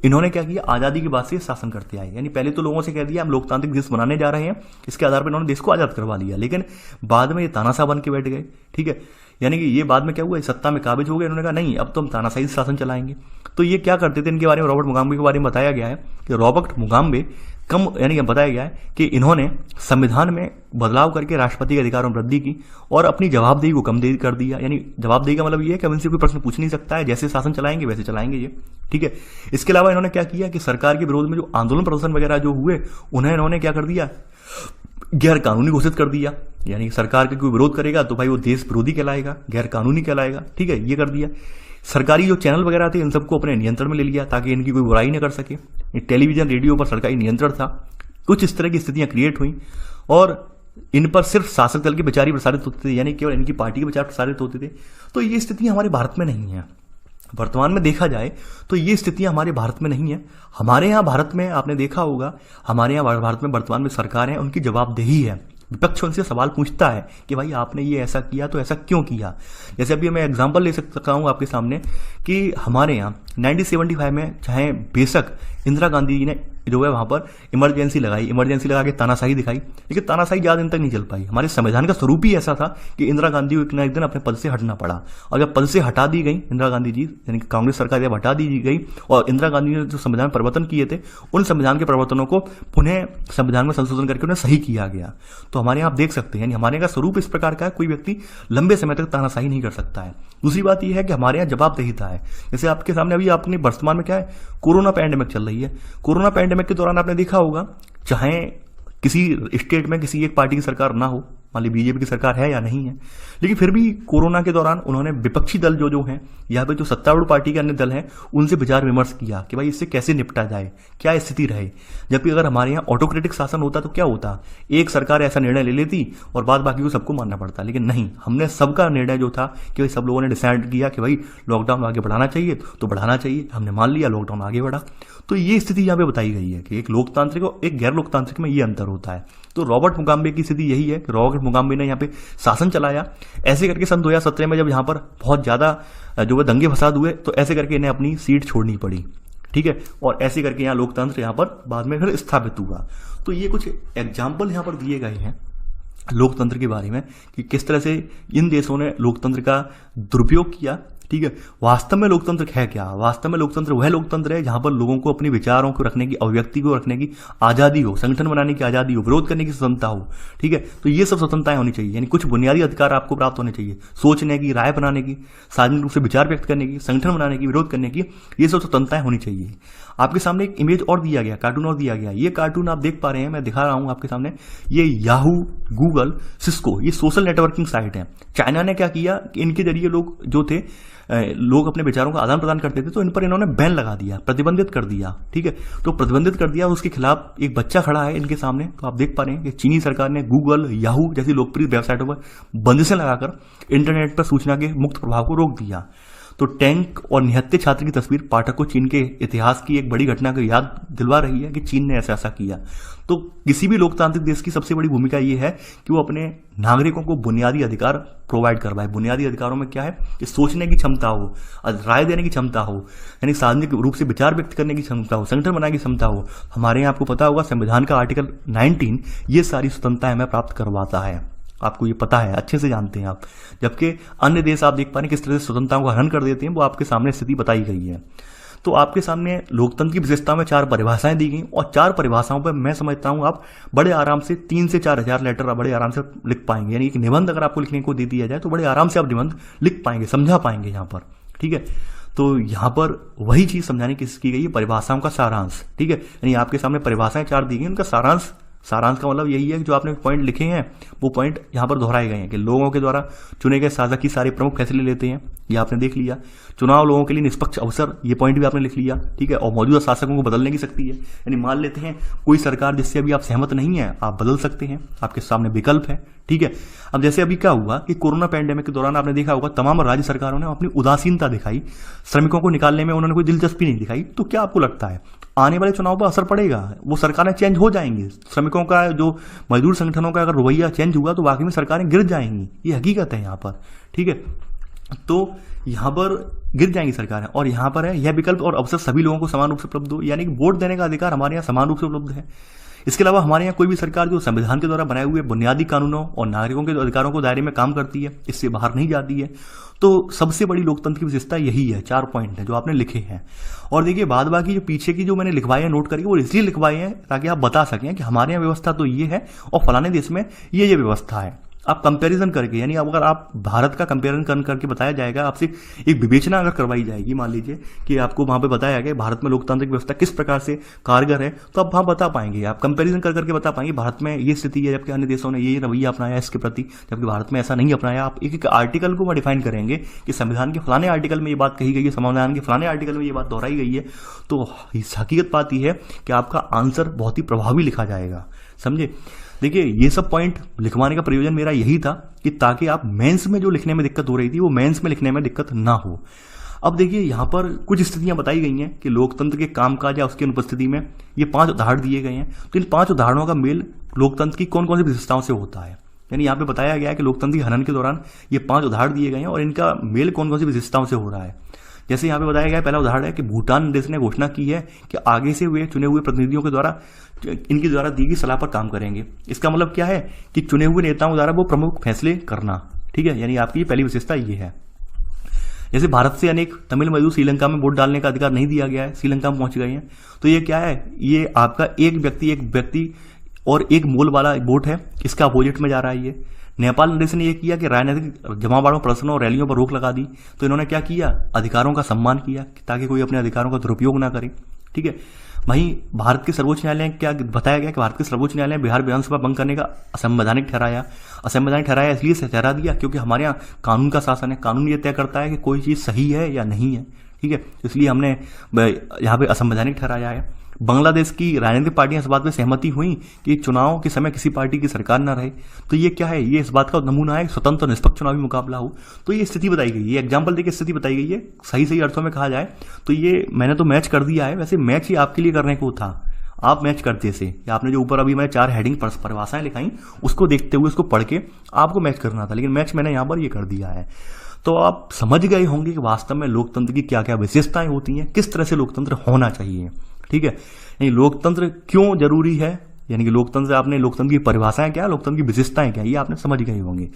इन्होंने क्या किया, आज़ादी के बाद से शासन करते आए। यानी पहले तो लोगों से कह दिया हम लोकतांत्रिक देश बनाने जा रहे हैं, इसके आधार पर इन्होंने देश को आज़ाद करवा लिया। लेकिन बाद में ये तानाशाह बन के बैठ गए, ठीक है, यानी कि ये बाद में क्या हुआ, सत्ता में काबिज हो गए। इन्होंने कहा नहीं, अब तो हम तानाशाही शासन चलाएंगे। तो ये क्या करते थे, इनके बारे में, रॉबर्ट मुगाबे के बारे में बताया गया है कि रॉबर्ट मुगाबे यानी कि बताया गया है कि इन्होंने संविधान में बदलाव करके राष्ट्रपति के अधिकारों में वृद्धि की और अपनी जवाबदेही को कम कर दिया। यानी जवाबदेही का मतलब ये है कि अब इनसे कोई प्रश्न पूछ नहीं सकता है, जैसे शासन चलाएंगे वैसे चलाएंगे ये, ठीक है। इसके अलावा इन्होंने क्या किया कि सरकार के विरोध में जो आंदोलन प्रदर्शन वगैरह जो हुए, उन्हें इन्होंने क्या कर दिया, गैर कानूनी घोषित कर दिया। यानी सरकार के कोई विरोध करेगा तो भाई वो देश विरोधी कहलाएगा, गैर कानूनी कहलाएगा, ठीक है, ये कर दिया। सरकारी जो चैनल वगैरह थे इन सबको अपने नियंत्रण में ले लिया ताकि इनकी कोई बुराई न कर सके। टेलीविजन रेडियो पर सरकारी नियंत्रण था। कुछ इस तरह की स्थितियां क्रिएट हुई और इन पर सिर्फ शासक दल के विचार ही प्रसारित होते थे, यानी केवल इनकी पार्टी के विचार प्रसारित होते थे। तो ये स्थितियां हमारे भारत में नहीं है। वर्तमान में देखा जाए तो ये स्थितियां हमारे भारत में नहीं है। हमारे यहाँ भारत में आपने देखा होगा, हमारे यहाँ भारत में वर्तमान में सरकार है, उनकी जवाबदेही है। विपक्ष उनसे सवाल पूछता है कि भाई आपने ये ऐसा किया तो ऐसा क्यों किया। जैसे अभी मैं एग्जांपल ले सकता हूँ आपके सामने कि हमारे यहाँ 1975 में चाहे बेशक इंदिरा गांधी जी ने जो है वहां पर इमरजेंसी लगा के तानाशाही दिखाई, लेकिन तानाशाही ज्यादा दिन तक नहीं चल पाई। हमारे संविधान का स्वरूप ही ऐसा था कि इंदिरा गांधी को एक दिन अपने पद से हटना पड़ा, और जब पद से हटा दी गई इंदिरा गांधी जी, यानी कि कांग्रेस सरकार जब हटा दी गई और इंदिरा गांधी ने जो संविधान परिवर्तन किए थे, उन संविधान के परिवर्तनों को पुनः संविधान में संशोधन करके उन्हें सही किया गया। तो हमारे यहाँ आप देख सकते हैं, यानी हमारे यहाँ का स्वरूप इस प्रकार का है, कोई व्यक्ति लंबे समय तक तानाशाही नहीं कर सकता है। दूसरी बात यह है कि हमारे यहाँ जवाबदेहिता है। जैसे आपके सामने अभी आपने वर्तमान में क्या है, कोरोना पैंडेमिक चल रही है। कोरोना पैंडेमिक के दौरान आपने देखा होगा, चाहे किसी स्टेट में किसी एक पार्टी की सरकार ना हो, मान ली बीजेपी की सरकार है या नहीं है, लेकिन फिर भी कोरोना के दौरान उन्होंने विपक्षी दल जो हैं, यहाँ पे जो सत्तारूढ़ पार्टी के अन्य दल हैं, उनसे विचार विमर्श किया कि भाई इससे कैसे निपटा जाए, क्या स्थिति रहे। जबकि अगर हमारे यहाँ ऑटोक्रेटिक शासन होता तो क्या होता, एक सरकार ऐसा निर्णय ले लेती और बाद बाकी को सबको मानना पड़ता। लेकिन नहीं, हमने सबका निर्णय जो था कि भाई सब लोगों ने डिसाइड किया कि भाई लॉकडाउन आगे बढ़ाना चाहिए तो बढ़ाना चाहिए, हमने मान लिया, लॉकडाउन आगे बढ़ा। तो ये स्थिति यहाँ पे बताई गई है कि एक लोकतांत्रिक और एक गैर लोकतांत्रिक में ये अंतर होता है। तो रॉबर्ट मुगाबे की स्थिति यही है कि रॉबर्ट मुगाबे ने यहाँ पे शासन चलाया। ऐसे करके सन 2017 में जब यहाँ पर बहुत ज्यादा जो है दंगे फसाद हुए, तो ऐसे करके इन्हें अपनी सीट छोड़नी पड़ी, ठीक है, और ऐसे करके यहाँ लोकतंत्र यहाँ पर बाद में फिर स्थापित हुआ। तो ये कुछ एग्जाम्पल यहाँ पर दिए गए हैं लोकतंत्र के बारे में कि किस तरह से इन देशों ने लोकतंत्र का दुरुपयोग किया, ठीक है। वास्तव में लोकतंत्र है क्या? वास्तव में लोकतंत्र वह लोकतंत्र है जहां पर लोगों को अपने विचारों को रखने की, अभिव्यक्ति को रखने की आजादी हो, संगठन बनाने की आजादी हो, विरोध करने की स्वतंत्रता हो। ठीक है, तो ये सब स्वतंत्रताएं होनी चाहिए, यानी कुछ बुनियादी अधिकार आपको प्राप्त होने चाहिए, सोचने की, राय बनाने की, सार्वजनिक रूप से विचार व्यक्त करने की, संगठन बनाने की, विरोध करने की, ये सब स्वतंत्रताएं होनी चाहिए। आपके सामने एक इमेज और दिया गया, कार्टून और दिया गया। ये कार्टून आप देख पा रहे हैं, मैं दिखा रहा हूं आपके सामने। ये याहू, गूगल, सिस्को, ये सोशल नेटवर्किंग साइट है। चाइना ने क्या किया कि इनके जरिए लोग जो थे, लोग अपने विचारों का आदान प्रदान करते थे, तो इन पर इन्होंने बैन लगा दिया, प्रतिबंधित कर दिया। ठीक है, तो प्रतिबंधित कर दिया, उसके खिलाफ एक बच्चा खड़ा है इनके सामने। तो आप देख पा रहे हैं कि चीनी सरकार ने गूगल, याहू जैसी लोकप्रिय वेबसाइटों पर बंदिशें लगाकर इंटरनेट पर सूचना के मुक्त प्रभाव को रोक दिया। तो टैंक और निहत्थे छात्र की तस्वीर पाठक को चीन के इतिहास की एक बड़ी घटना को याद दिलवा रही है कि चीन ने ऐसा किया। तो किसी भी लोकतांत्रिक देश की सबसे बड़ी भूमिका ये है कि वो अपने नागरिकों को बुनियादी अधिकार प्रोवाइड करवाए। बुनियादी अधिकारों में क्या है कि सोचने की क्षमता हो, राय देने की क्षमता हो, यानी सार्वजनिक रूप से विचार व्यक्त करने की क्षमता हो, संगठन बनाने की क्षमता हो। हमारे यहाँ आपको पता होगा संविधान का आर्टिकल 19 ये सारी स्वतंत्रताएं हमें प्राप्त करवाता है। आपको ये पता है, अच्छे से जानते हैं आप। जबकि अन्य देश आप देख पा रहे हैं किस तरह से स्वतंत्रता को हनन कर देते हैं, वो आपके सामने स्थिति बताई गई है। तो आपके सामने लोकतंत्र की विशेषता में 4 परिभाषाएं दी गई, और 4 परिभाषाओं पर मैं समझता हूं आप बड़े आराम से 3 से 4 हजार लेटर बड़े आराम से लिख पाएंगे। यानी एक निबंध अगर आपको लिखने को दे दिया जाए तो बड़े आराम से आप निबंध लिख पाएंगे, समझा पाएंगे यहाँ पर। ठीक है, तो यहाँ पर वही चीज समझाने की गई है, परिभाषाओं का सारांश। ठीक है, यानी आपके सामने परिभाषाएं 4 दी गई, उनका सारांश का मतलब यही है कि जो आपने पॉइंट लिखे हैं वो पॉइंट यहाँ पर दोहराए गए हैं कि लोगों के द्वारा चुने गए शासक ही सारे प्रमुख फैसले लेते हैं, ये आपने देख लिया। चुनाव लोगों के लिए निष्पक्ष अवसर, ये पॉइंट भी आपने लिख लिया। ठीक है, और मौजूदा शासकों को बदलने की शक्ति है, यानी मान लेते हैं कोई सरकार जिससे अभी आप सहमत नहीं है, आप बदल सकते हैं, आपके सामने विकल्प है। ठीक है, अब जैसे अभी क्या हुआ कि कोरोना पैंडेमिक के दौरान आपने देखा होगा तमाम राज्य सरकारों ने अपनी उदासीनता दिखाई, श्रमिकों को निकालने में उन्होंने कोई दिलचस्पी नहीं दिखाई। तो क्या आपको लगता है आने वाले चुनाव पर असर पड़ेगा? वो सरकारें चेंज हो जाएंगी, श्रमिकों का, जो मजदूर संगठनों का अगर रवैया चेंज हुआ तो वाकई में सरकारें गिर जाएंगी, ये हकीकत है यहाँ पर। ठीक है, तो यहाँ पर गिर जाएंगी सरकारें, और यहाँ पर है यह विकल्प और अवसर सभी लोगों को समान रूप से उपलब्ध हो, यानी कि वोट देने का अधिकार हमारे यहाँ समान रूप से उपलब्ध है। इसके अलावा हमारे यहाँ कोई भी सरकार जो संविधान के द्वारा बनाए हुए बुनियादी कानूनों और नागरिकों के अधिकारों को दायरे में काम करती है, इससे बाहर नहीं जाती है। तो सबसे बड़ी लोकतंत्र की विशेषता यही है, 4 पॉइंट है जो आपने लिखे हैं। और देखिए बाद बाकी जो पीछे की जो मैंने लिखवाई है नोट करके, वो इसलिए लिखवाई है ताकि आप बता सकें कि हमारे यहाँ व्यवस्था तो ये है और फलाने देश में ये व्यवस्था है। आप कंपैरिजन करके, यानी अगर आप भारत का कंपैरिजन करके बताया जाएगा, आपसे एक विवेचना अगर करवाई जाएगी, मान लीजिए कि आपको वहां पे बताया गया भारत में लोकतांत्रिक व्यवस्था किस प्रकार से कारगर है, तो आप वहां बता पाएंगे, आप कंपैरिजन करके बता पाएंगे भारत में ये स्थिति है जबकि अन्य देशों ने ये रवैया अपनाया इसके प्रति, जबकि भारत में ऐसा नहीं अपनाया। आप एक एक आर्टिकल को डिफाइन करेंगे कि संविधान के फलाने आर्टिकल में ये बात कही गई है, संविधान के फलाने आर्टिकल में ये बात दोहराई गई है, तो इस हकीकत बात यह है कि आपका आंसर बहुत ही प्रभावी लिखा जाएगा। समझे? देखिए ये सब पॉइंट लिखवाने का प्रयोजन मेरा यही था कि ताकि आप मेंस में जो लिखने में दिक्कत हो रही थी वो मेंस में लिखने में दिक्कत ना हो। अब देखिए यहाँ पर कुछ स्थितियां बताई गई हैं कि लोकतंत्र के कामकाज या उसकी अनुपस्थिति में ये 5 उदाहरण दिए गए हैं। तो इन 5 उदाहरणों का मेल लोकतंत्र की कौन कौन सी विशेषताओं से होता है, यानी यहाँ पे बताया गया है कि लोकतंत्र की हनन के दौरान ये 5 उदाहरण दिए गए हैं और इनका मेल कौन कौन सी विशेषताओं से हो रहा है। जैसे यहाँ पे बताया गया, पहला उदाहरण है कि भूटान देश ने घोषणा की है कि आगे से वे चुने हुए प्रतिनिधियों के द्वारा इनके द्वारा दी गई सलाह पर काम करेंगे। इसका मतलब क्या है कि चुने हुए नेताओं द्वारा वो प्रमुख फैसले करना। ठीक है, यानी आपकी पहली विशेषता ये है। जैसे भारत से अनेक तमिल मजदूर श्रीलंका में वोट डालने का अधिकार नहीं दिया गया है, श्रीलंका में पहुंच गए हैं, तो ये क्या है, ये आपका एक व्यक्ति और एक मोल वाला वोट है, इसका अपोजिट में जा रहा है। ये नेपाल देश ने यह किया कि राजनीतिक जमावड़ों, प्रदर्शनों और रैलियों पर रोक लगा दी। तो इन्होंने क्या किया, अधिकारों का सम्मान किया ताकि कोई अपने अधिकारों का दुरुपयोग ना करे। ठीक है, वहीं भारत के सर्वोच्च न्यायालय क्या बताया गया कि भारत के सर्वोच्च न्यायालय ने बिहार विधानसभा भंग करने का असंवैधानिक ठहराया। असंवैधानिक ठहराया इसलिए ठहरा दिया क्योंकि हमारे यहाँ कानून का शासन है, कानून ये तय करता है कि कोई चीज सही है या नहीं है। ठीक है, इसलिए हमने यहाँ पे असंवैधानिक ठहराया है। बांग्लादेश की राजनीतिक पार्टियां इस बात में सहमति हुई कि चुनाव के समय किसी पार्टी की सरकार न रहे। तो ये क्या है, ये इस बात का नमूना है स्वतंत्र और निष्पक्ष चुनावी मुकाबला हो। तो ये स्थिति बताई गई है, ये एग्जाम्पल देके स्थिति बताई गई है। सही अर्थों में कहा जाए तो ये मैंने तो मैच कर दिया है, वैसे मैच ही आपके लिए करने को था, आप मैच करते से, आपने जो ऊपर अभी मैंने 4 हेडिंग परिभाषाएं लिखाई उसको देखते हुए उसको पढ़ के आपको मैच करना था, लेकिन मैच मैंने यहाँ पर ये कर दिया है। तो आप समझ गए होंगे कि वास्तव में लोकतंत्र की क्या क्या विशेषताएं होती हैं, किस तरह से लोकतंत्र होना चाहिए। ठीक है, यानी लोकतंत्र क्यों जरूरी है, यानी कि लोकतंत्र, आपने लोकतंत्र की परिभाषाएं क्या, लोकतंत्र की विशेषताएं क्या, ये आपने समझ गए होंगे।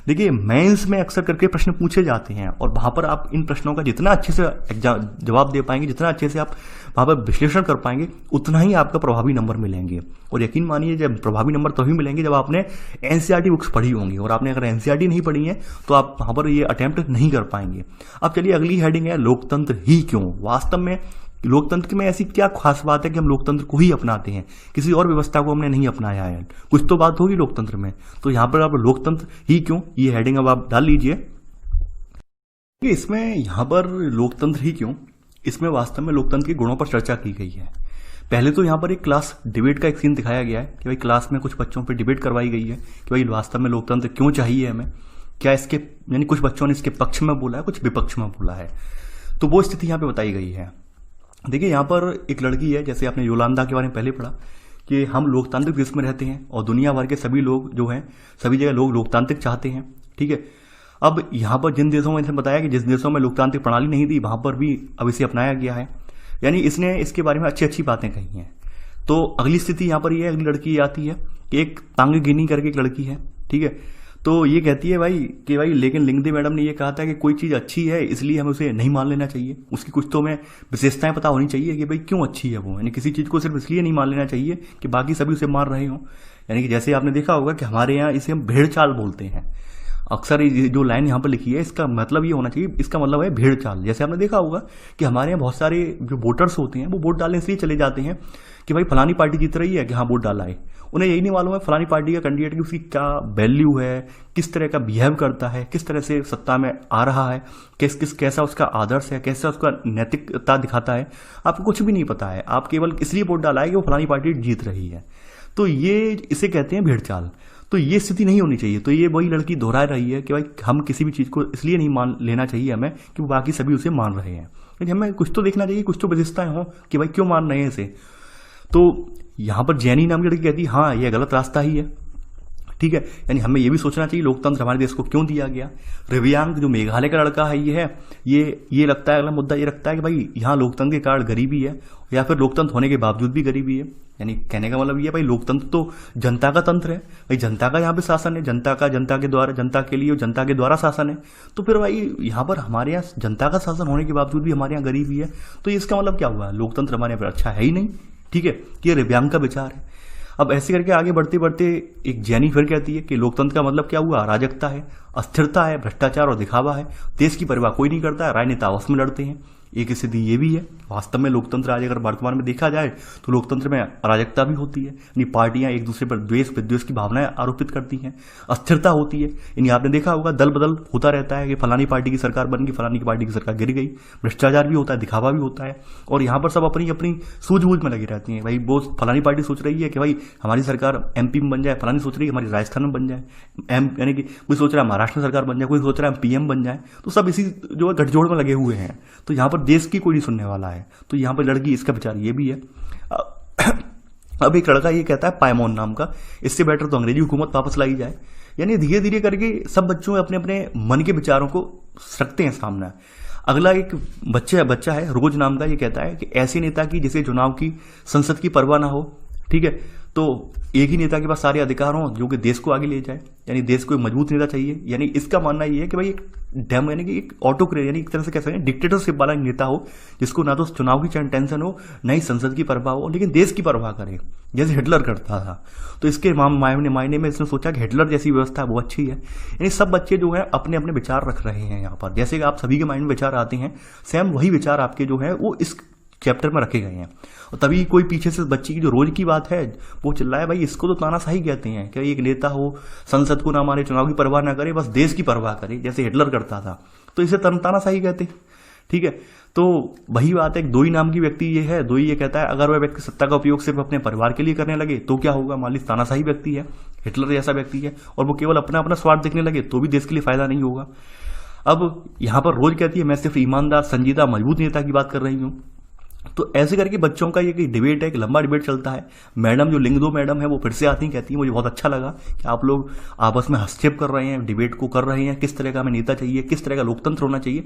देखिए मेंस में अक्सर करके प्रश्न पूछे जाते हैं और वहां पर आप इन प्रश्नों का जितना अच्छे से जवाब दे पाएंगे, जितना अच्छे से आप वहां पर विश्लेषण कर पाएंगे, उतना ही आपका प्रभावी नंबर मिलेंगे। और यकीन मानिए जब प्रभावी नंबर तभी मिलेंगे जब आपने एनसीईआरटी बुक्स पढ़ी होंगी, और आपने अगर एनसीईआरटी नहीं पढ़ी है तो आप वहां पर ये अटेम्प्ट नहीं कर पाएंगे। अब चलिए अगली हेडिंग है लोकतंत्र ही क्यों। वास्तव में लोकतंत्र में ऐसी क्या खास बात है कि हम लोकतंत्र को ही अपनाते हैं, किसी और व्यवस्था को हमने नहीं अपनाया है? कुछ तो बात होगी लोकतंत्र में। तो यहां पर आप लोकतंत्र ही क्यों, ये हेडिंग अब आप डाल लीजिए। इसमें यहां पर लोकतंत्र ही क्यों, इसमें वास्तव में लोकतंत्र के गुणों पर चर्चा की गई है। पहले तो यहाँ पर एक क्लास डिबेट का एक सीन दिखाया गया है कि भाई क्लास में कुछ बच्चों पर डिबेट करवाई गई है कि भाई वास्तव में लोकतंत्र क्यों चाहिए हमें, क्या इसके, यानी कुछ बच्चों ने इसके पक्ष में बोला है, कुछ विपक्ष में बोला है। तो वो स्थिति यहाँ पे बताई गई है। देखिए यहाँ पर एक लड़की है, जैसे आपने योलांदा के बारे में पहले पढ़ा कि हम लोकतांत्रिक देश में रहते हैं और दुनिया भर के सभी लोग जो हैं, सभी जगह लोग लोकतांत्रिक चाहते हैं, ठीक है। अब यहाँ पर जिन देशों में इसे बताया कि जिस देशों में लोकतांत्रिक प्रणाली नहीं थी वहां पर भी अब इसे अपनाया गया है, यानी इसने इसके बारे में अच्छी अच्छी बातें कही हैं। तो अगली स्थिति यहाँ पर ये अगली लड़की आती है कि एक तांग गिनी करके एक लड़की है, ठीक है। तो ये कहती है भाई कि भाई लेकिन लिंगदे मैडम ने ये कहा था कि कोई चीज़ अच्छी है इसलिए हमें उसे नहीं मान लेना चाहिए, उसकी कुछ तो हमें विशेषताएं पता होनी चाहिए कि भाई क्यों अच्छी है वो, यानी किसी चीज़ को सिर्फ इसलिए नहीं मान लेना चाहिए कि बाकी सभी उसे मान रहे हों। यानी कि जैसे आपने देखा होगा कि हमारे यहाँ इसे हम भेड़ चाल बोलते हैं। अक्सर जो लाइन यहाँ पर लिखी है इसका मतलब ये होना चाहिए, इसका मतलब है भेड़ चाल। जैसे आपने देखा होगा कि हमारे यहाँ बहुत सारे जो वोटर्स होते हैं वो वोट डालने इसलिए चले जाते हैं कि भाई फलानी पार्टी जीत रही है कि हाँ वोट डाला है। उन्हें यही नहीं मालूम है फलानी पार्टी का कैंडिडेट की उसकी क्या वैल्यू है, किस तरह का बिहेव करता है, किस तरह से सत्ता में आ रहा है, कैसा उसका आदर्श है, कैसा उसका नैतिकता दिखाता है। आपको कुछ भी नहीं पता है, आप केवल इसलिए वोट डाला है कि वो फलानी पार्टी जीत रही है। तो ये इसे कहते हैं भेड़ चाल। तो ये स्थिति नहीं होनी चाहिए। तो ये वही लड़की दोहरा रही है कि भाई हम किसी भी चीज़ को इसलिए नहीं मान लेना चाहिए हमें कि वो बाकी सभी उसे मान रहे हैं, लेकिन हमें कुछ तो देखना चाहिए, कुछ तो विशेषताएं हों कि भाई क्यों मान रहे हैं इसे। तो यहाँ पर जैनी नाम की लड़की कहती है हाँ ये गलत रास्ता ही है, ठीक है। यानी हमें ये भी सोचना चाहिए लोकतंत्र हमारे देश को क्यों दिया गया। रवियांग जो मेघालय का लड़का है ये लगता है, अगला मुद्दा ये रखता है कि भाई यहाँ लोकतंत्र के कारण गरीबी है या फिर लोकतंत्र होने के बावजूद भी गरीबी है। यानी कहने का मतलब ये भाई लोकतंत्र तो जनता का तंत्र है, भाई जनता का यहाँ पे शासन है, जनता के द्वारा, जनता के लिए और जनता के द्वारा शासन है। तो फिर भाई यहाँ पर हमारे यहाँ जनता का शासन होने के बावजूद भी हमारे यहाँ गरीबी है, तो इसका मतलब क्या हुआ, लोकतंत्र हमारे यहाँ पर अच्छा है ही नहीं, ठीक है। ये रवियांग का विचार है। अब ऐसे करके आगे बढ़ते बढ़ते एक जैनी फिर कहती है कि लोकतंत्र का मतलब क्या हुआ, अराजकता है, अस्थिरता है, भ्रष्टाचार और दिखावा है, देश की परवाह कोई नहीं करता है, राजनेता आपस में लड़ते हैं। एक स्थिति ये भी है। वास्तव में लोकतंत्र आज अगर वर्तमान में देखा जाए तो लोकतंत्र में अराजकता भी होती है, यानी पार्टियां एक दूसरे पर द्वेष विद्वेष की भावनाएं आरोपित करती हैं, अस्थिरता होती है, यानी आपने देखा होगा दल बदल होता रहता है कि फलानी पार्टी की सरकार बन गई, फलानी की पार्टी की सरकार गिर गई, भ्रष्टाचार भी होता है, दिखावा भी होता है। और यहाँ पर सब अपनी अपनी सूझबूझ में लगी रहती हैं। भाई वो फलानी पार्टी सोच रही है कि भाई हमारी सरकार एमपी में बन जाए, फलानी सोच रही है हमारी राजस्थान में बन जाए, यानी कि कोई सोच रहा है महाराष्ट्र में सरकार बन जाए, कोई सोच रहा है पीएम बन जाए। तो सब इसी जो है गठजोड़ में लगे हुए हैं। तो यहाँ पर देश की कोई नहीं सुनने वाला है। तो यहाँ पर लड़की इसका विचार ये भी है। अब एक लड़का ये कहता है पायमोन नाम का, इससे बेटर तो अंग्रेजी हुकूमत वापस लाई जाए। यानी धीरे धीरे करके सब बच्चों अपने अपने मन के विचारों को रखते हैं सामने। अगला एक बच्चा है रोज नाम का, ये कहता है कि ऐसे नेता की जिसे चुनाव की संसद की परवाह ना हो, ठीक है। तो एक ही नेता के पास सारे अधिकार हों जो कि देश को आगे ले जाए, यानी देश को एक मजबूत नेता चाहिए। यानी इसका मानना ये है कि भाई एक डैम, यानी कि एक ऑटोक्रेट, यानी एक तरह से कह सकते हैं डिक्टेटरशिप वाला नेता हो जिसको ना तो चुनाव की टेंशन हो, ना ही संसद की परवाह हो, लेकिन देश की परवाह करे, जैसे हिटलर करता था। तो इसके मायने में इसने सोचा कि हिटलर जैसी व्यवस्था है वो अच्छी है। यानी सब बच्चे जो है अपने अपने विचार रख रहे हैं यहाँ पर। जैसे कि आप सभी के माइंड में विचार आते हैं, सेम वही विचार आपके जो है वो इस चैप्टर में रखे गए हैं। और तभी कोई पीछे से बच्ची की जो रोज की बात है वो चिल्लाए भाई इसको तो तानाशाही कहते हैं कि एक नेता हो, संसद को ना माने, चुनाव की परवाह ना करे, बस देश की परवाह करे जैसे हिटलर करता था, तो इसे तानाशाही कहते हैं, ठीक है। तो वही बात है, एक दोई नाम की व्यक्ति ये है, दोई ये कहता है अगर वह व्यक्ति सत्ता का उपयोग सिर्फ अपने परिवार के लिए करने लगे तो क्या होगा। मान ली तानाशाही व्यक्ति है, हिटलर जैसा व्यक्ति है, और वो केवल अपना अपना स्वार्थ देखने लगे तो भी देश के लिए फायदा नहीं होगा। अब यहाँ पर रोज कहती है मैं सिर्फ ईमानदार, संजीदा, मजबूत नेता की बात कर रही हूँ। तो ऐसे करके बच्चों का ये डिबेट है, एक लंबा डिबेट चलता है। मैडम जो लिंग दो मैडम है वो फिर से आती हैं, कहती हैं मुझे बहुत अच्छा लगा कि आप लोग आपस में हस्तक्षेप कर रहे हैं, डिबेट को कर रहे हैं, किस तरह का हमें नेता चाहिए, किस तरह का लोकतंत्र होना चाहिए।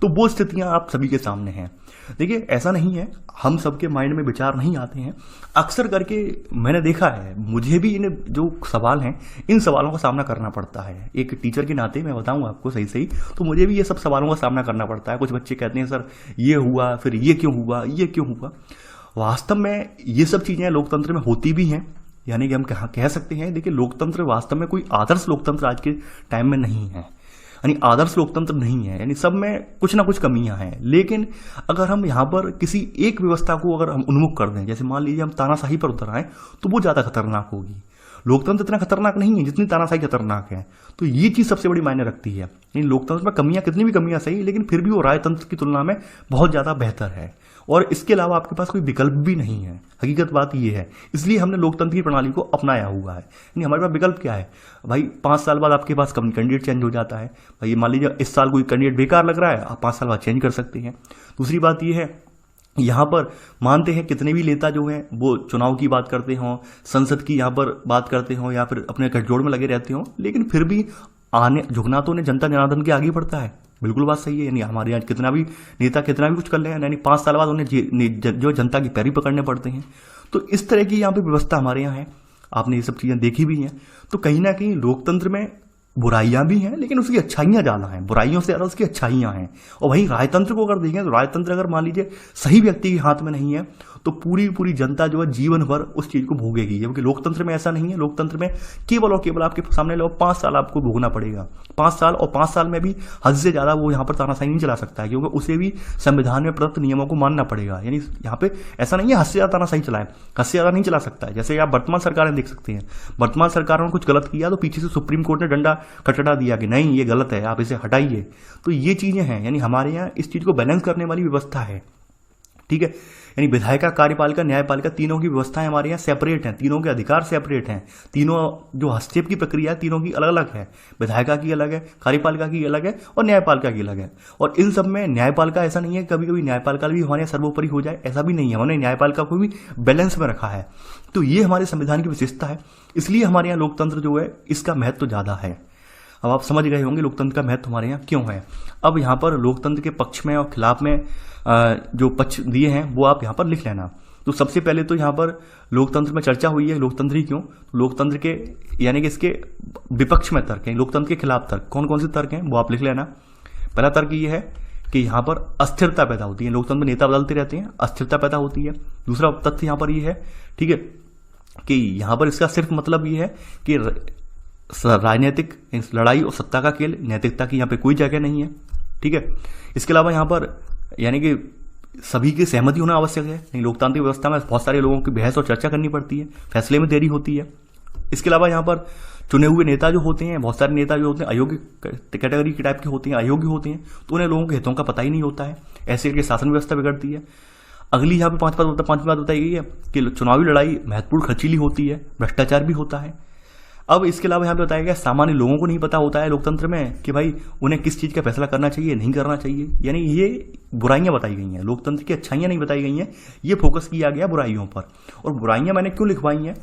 तो वो स्थितियां आप सभी के सामने हैं। देखिए ऐसा नहीं है, हम सबके माइंड में विचार नहीं आते हैं। अक्सर करके मैंने देखा है, मुझे भी इन जो सवाल हैं इन सवालों का सामना करना पड़ता है। एक टीचर के नाते मैं बताऊं आपको सही सही, तो मुझे भी ये सब सवालों का सामना करना पड़ता है। कुछ बच्चे कहते हैं सर ये हुआ, फिर ये क्यों हुआ, ये क्यों हुआ। वास्तव में ये सब चीजें लोकतंत्र में होती भी हैं, यानी कि हम कह सकते हैं। देखिए लोकतंत्र वास्तव में कोई आदर्श लोकतंत्र आज के टाइम में नहीं है, यानी आदर्श लोकतंत्र नहीं है, यानी सब में कुछ ना कुछ कमियां हैं। लेकिन अगर हम यहाँ पर किसी एक व्यवस्था को अगर हम उन्मुख कर दें, जैसे मान लीजिए हम तानाशाही पर उतर आए, तो वो ज्यादा खतरनाक होगी। लोकतंत्र इतना खतरनाक नहीं है जितनी तानाशाही खतरनाक है। तो ये चीज सबसे बड़ी मायने रखती है। यानी लोकतंत्र में कमियां, कितनी भी कमियां सही, लेकिन फिर भी वो राजतंत्र की तुलना में बहुत ज्यादा बेहतर है। और इसके अलावा आपके पास कोई विकल्प भी नहीं है। हकीकत बात यह है, इसलिए हमने लोकतंत्र की प्रणाली को अपनाया हुआ है। यानी हमारे पास विकल्प क्या है भाई, 5 साल बाद आपके पास कैंडिडेट चेंज हो जाता है भाई। मान लीजिए इस साल कोई कैंडिडेट बेकार लग रहा है, आप 5 साल बाद चेंज कर सकते हैं। दूसरी बात यह है, यहाँ पर मानते हैं कितने भी नेता जो हैं वो चुनाव की बात करते हों, संसद की यहाँ पर बात करते हों, या फिर अपने गठजोड़ में लगे रहते हों, लेकिन फिर भी झुकना तो उन्हें जनता जनार्दन के आगे बढ़ता है। बिल्कुल बात सही है। यानी हमारे यहाँ कितना भी नेता कितना भी कुछ कर ले, यानी 5 साल बाद उन्हें जो जनता की पैरी पकड़ने पड़ते हैं। तो इस तरह की यहाँ पे व्यवस्था हमारे यहाँ है। आपने ये सब चीजें देखी भी हैं। तो कहीं ना कहीं लोकतंत्र में बुराइयां भी हैं, लेकिन उसकी अच्छाइयां ज्यादा हैं। बुराइयों से ज्यादा उसकी अच्छाइयां हैं। और वहीं राजतंत्र को अगर देखें तो राजतंत्र अगर मान लीजिए सही व्यक्ति के हाथ में नहीं है, तो पूरी पूरी जनता जो है जीवन भर उस चीज को भोगेगी। जबकि लोकतंत्र में ऐसा नहीं है। लोकतंत्र में केवल और केवल आपके सामने लो 5 साल आपको भोगना पड़ेगा। 5 साल, और 5 साल में भी हद से ज्यादा वो यहाँ पर तानाशाही नहीं चला सकता है, क्योंकि उसे भी संविधान में प्रदत्त नियमों को मानना पड़ेगा। यानी यहाँ पे ऐसा नहीं है हद से ज्यादा तानाशाही चलाए, हद से ज्यादा नहीं चला सकता है। जैसे आप वर्तमान सरकारें देख सकते हैं, वर्तमान सरकारों ने कुछ गलत किया तो पीछे से सुप्रीम कोर्ट ने डंडा खटखटा दिया कि नहीं ये गलत है, आप इसे हटाइए। तो ये चीजें हैं। यानी हमारे यहाँ इस चीज को बैलेंस करने वाली व्यवस्था है। ठीक है, यानी विधायिका, कार्यपालिका, न्यायपालिका, तीनों की व्यवस्थाएं हमारे यहाँ सेपरेट हैं। तीनों के अधिकार सेपरेट हैं। तीनों जो हस्तक्षेप की प्रक्रिया है तीनों की अलग अलग है। विधायिका की अलग है, कार्यपालिका की अलग है, और न्यायपालिका की अलग है। और इन सब में न्यायपालिका ऐसा नहीं है कभी कभी न्यायपालिका भी हमारे सर्वोपरि हो जाए, ऐसा भी नहीं है। हमने न्यायपालिका को भी बैलेंस में रखा है। तो ये हमारे संविधान की विशेषता है। इसलिए हमारे यहाँ लोकतंत्र जो है इसका महत्व ज्यादा है। अब आप समझ गए होंगे लोकतंत्र का महत्व हमारे यहाँ क्यों है। अब यहाँ पर लोकतंत्र के पक्ष में और खिलाफ में जो पक्ष दिए हैं वो आप यहाँ पर लिख लेना। तो सबसे पहले तो यहाँ पर लोकतंत्र में चर्चा हुई है। लोकतंत्र ही क्यों, लोकतंत्र के यानी कि इसके विपक्ष में तर्क हैं, लोकतंत्र के खिलाफ तर्क कौन कौन से तर्क हैं वो आप लिख लेना। पहला तर्क ये है कि यहाँ पर अस्थिरता पैदा होती है। लोकतंत्र में नेता बदलते रहते हैं, अस्थिरता पैदा होती है। दूसरा तथ्य यहाँ पर ये है, ठीक है, कि यहाँ पर इसका सिर्फ मतलब ये है कि राजनीतिक लड़ाई और सत्ता का खेल, नैतिकता की यहाँ पे कोई जगह नहीं है। ठीक है, इसके अलावा यहाँ पर यानी कि सभी की सहमति होना आवश्यक है। लोकतांत्रिक व्यवस्था में बहुत सारे लोगों की बहस और चर्चा करनी पड़ती है, फैसले में देरी होती है। इसके अलावा यहाँ पर चुने हुए नेता जो होते हैं, बहुत सारे नेता जो होते हैं अयोग्य कैटेगरी के टाइप के होते हैं, अयोग्य होते हैं, तो उन्हें लोगों के हितों का पता ही नहीं होता है। ऐसे करके शासन व्यवस्था बिगड़ती है। अगली यहाँ पे पांचवी बात बताई गई है कि चुनावी लड़ाई महत्वपूर्ण खर्चीली होती है, भ्रष्टाचार भी होता है। अब इसके अलावा यहाँ पे बताया गया सामान्य लोगों को नहीं पता होता है लोकतंत्र में कि भाई उन्हें किस चीज का फैसला करना चाहिए, नहीं करना चाहिए। यानी ये बुराइयां बताई गई हैं, लोकतंत्र की अच्छाइयां नहीं बताई गई हैं। ये फोकस किया गया बुराइयों पर। और बुराइयां मैंने क्यों लिखवाई हैं,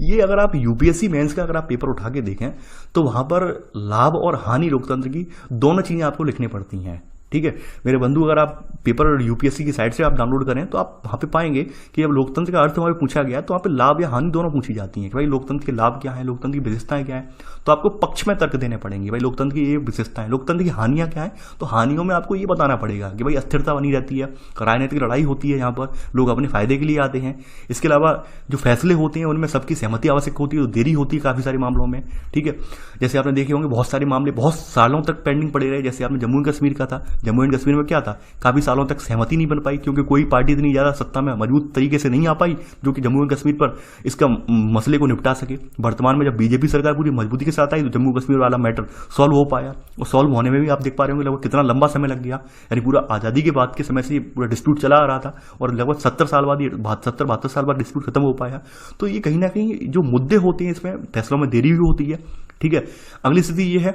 ये अगर आप यूपीएससी मेंस का अगर आप पेपर उठा के देखें तो वहां पर लाभ और हानि लोकतंत्र की दोनों चीजें आपको लिखनी पड़ती हैं। ठीक है मेरे बंधु, अगर आप पेपर यूपीएससी की साइट से आप डाउनलोड करें तो आप वहां पे पाएंगे कि जब लोकतंत्र का अर्थ वहां पे पूछा गया तो वहां पे लाभ या हानि दोनों पूछी जाती हैं कि भाई लोकतंत्र के लाभ क्या है, लोकतंत्र की विशेषताएं क्या है। तो आपको पक्ष में तर्क देने पड़ेंगे, भाई लोकतंत्र की ये विशेषताएं, लोकतंत्र की हानियां क्या है। तो हानियों में आपको ये बताना पड़ेगा कि भाई अस्थिरता बनी रहती है, राजनीतिक लड़ाई होती है, यहाँ पर लोग अपने फायदे के लिए आते हैं। इसके अलावा जो फैसले होते हैं उनमें सबकी सहमति आवश्यक होती है, तो देरी होती है काफी सारे मामलों में। ठीक है, जैसे आपने देखे होंगे बहुत सारे मामले बहुत सालों तक पेंडिंग पड़े रहे। जैसे आपने जम्मू एंड कश्मीर का था, जम्मू एंड कश्मीर में क्या था, काफी सालों तक सहमति नहीं बन पाई क्योंकि कोई पार्टी इतनी ज्यादा सत्ता में मजबूत तरीके से नहीं आ पाई जो कि जम्मू एंड कश्मीर पर इसका मसले को निपटा सके। वर्तमान में जब बीजेपी सरकार पूरी मजबूती के साथ आई तो जम्मू कश्मीर वाला मैटर सॉल्व हो पाया। और सॉल्व होने में भी आप देख पा रहे होंगे लगभग कितना लंबा समय लग गया। यानी पूरा आजादी के बाद के समय से पूरा डिस्प्यूट चला आ रहा था और लगभग 70 साल बाद, 72 साल बाद डिस्प्यूट खत्म हो पाया। तो ये कहीं ना कहीं जो मुद्दे होते हैं इसमें फैसलों में देरी भी होती है। ठीक है, अगली स्थिति ये है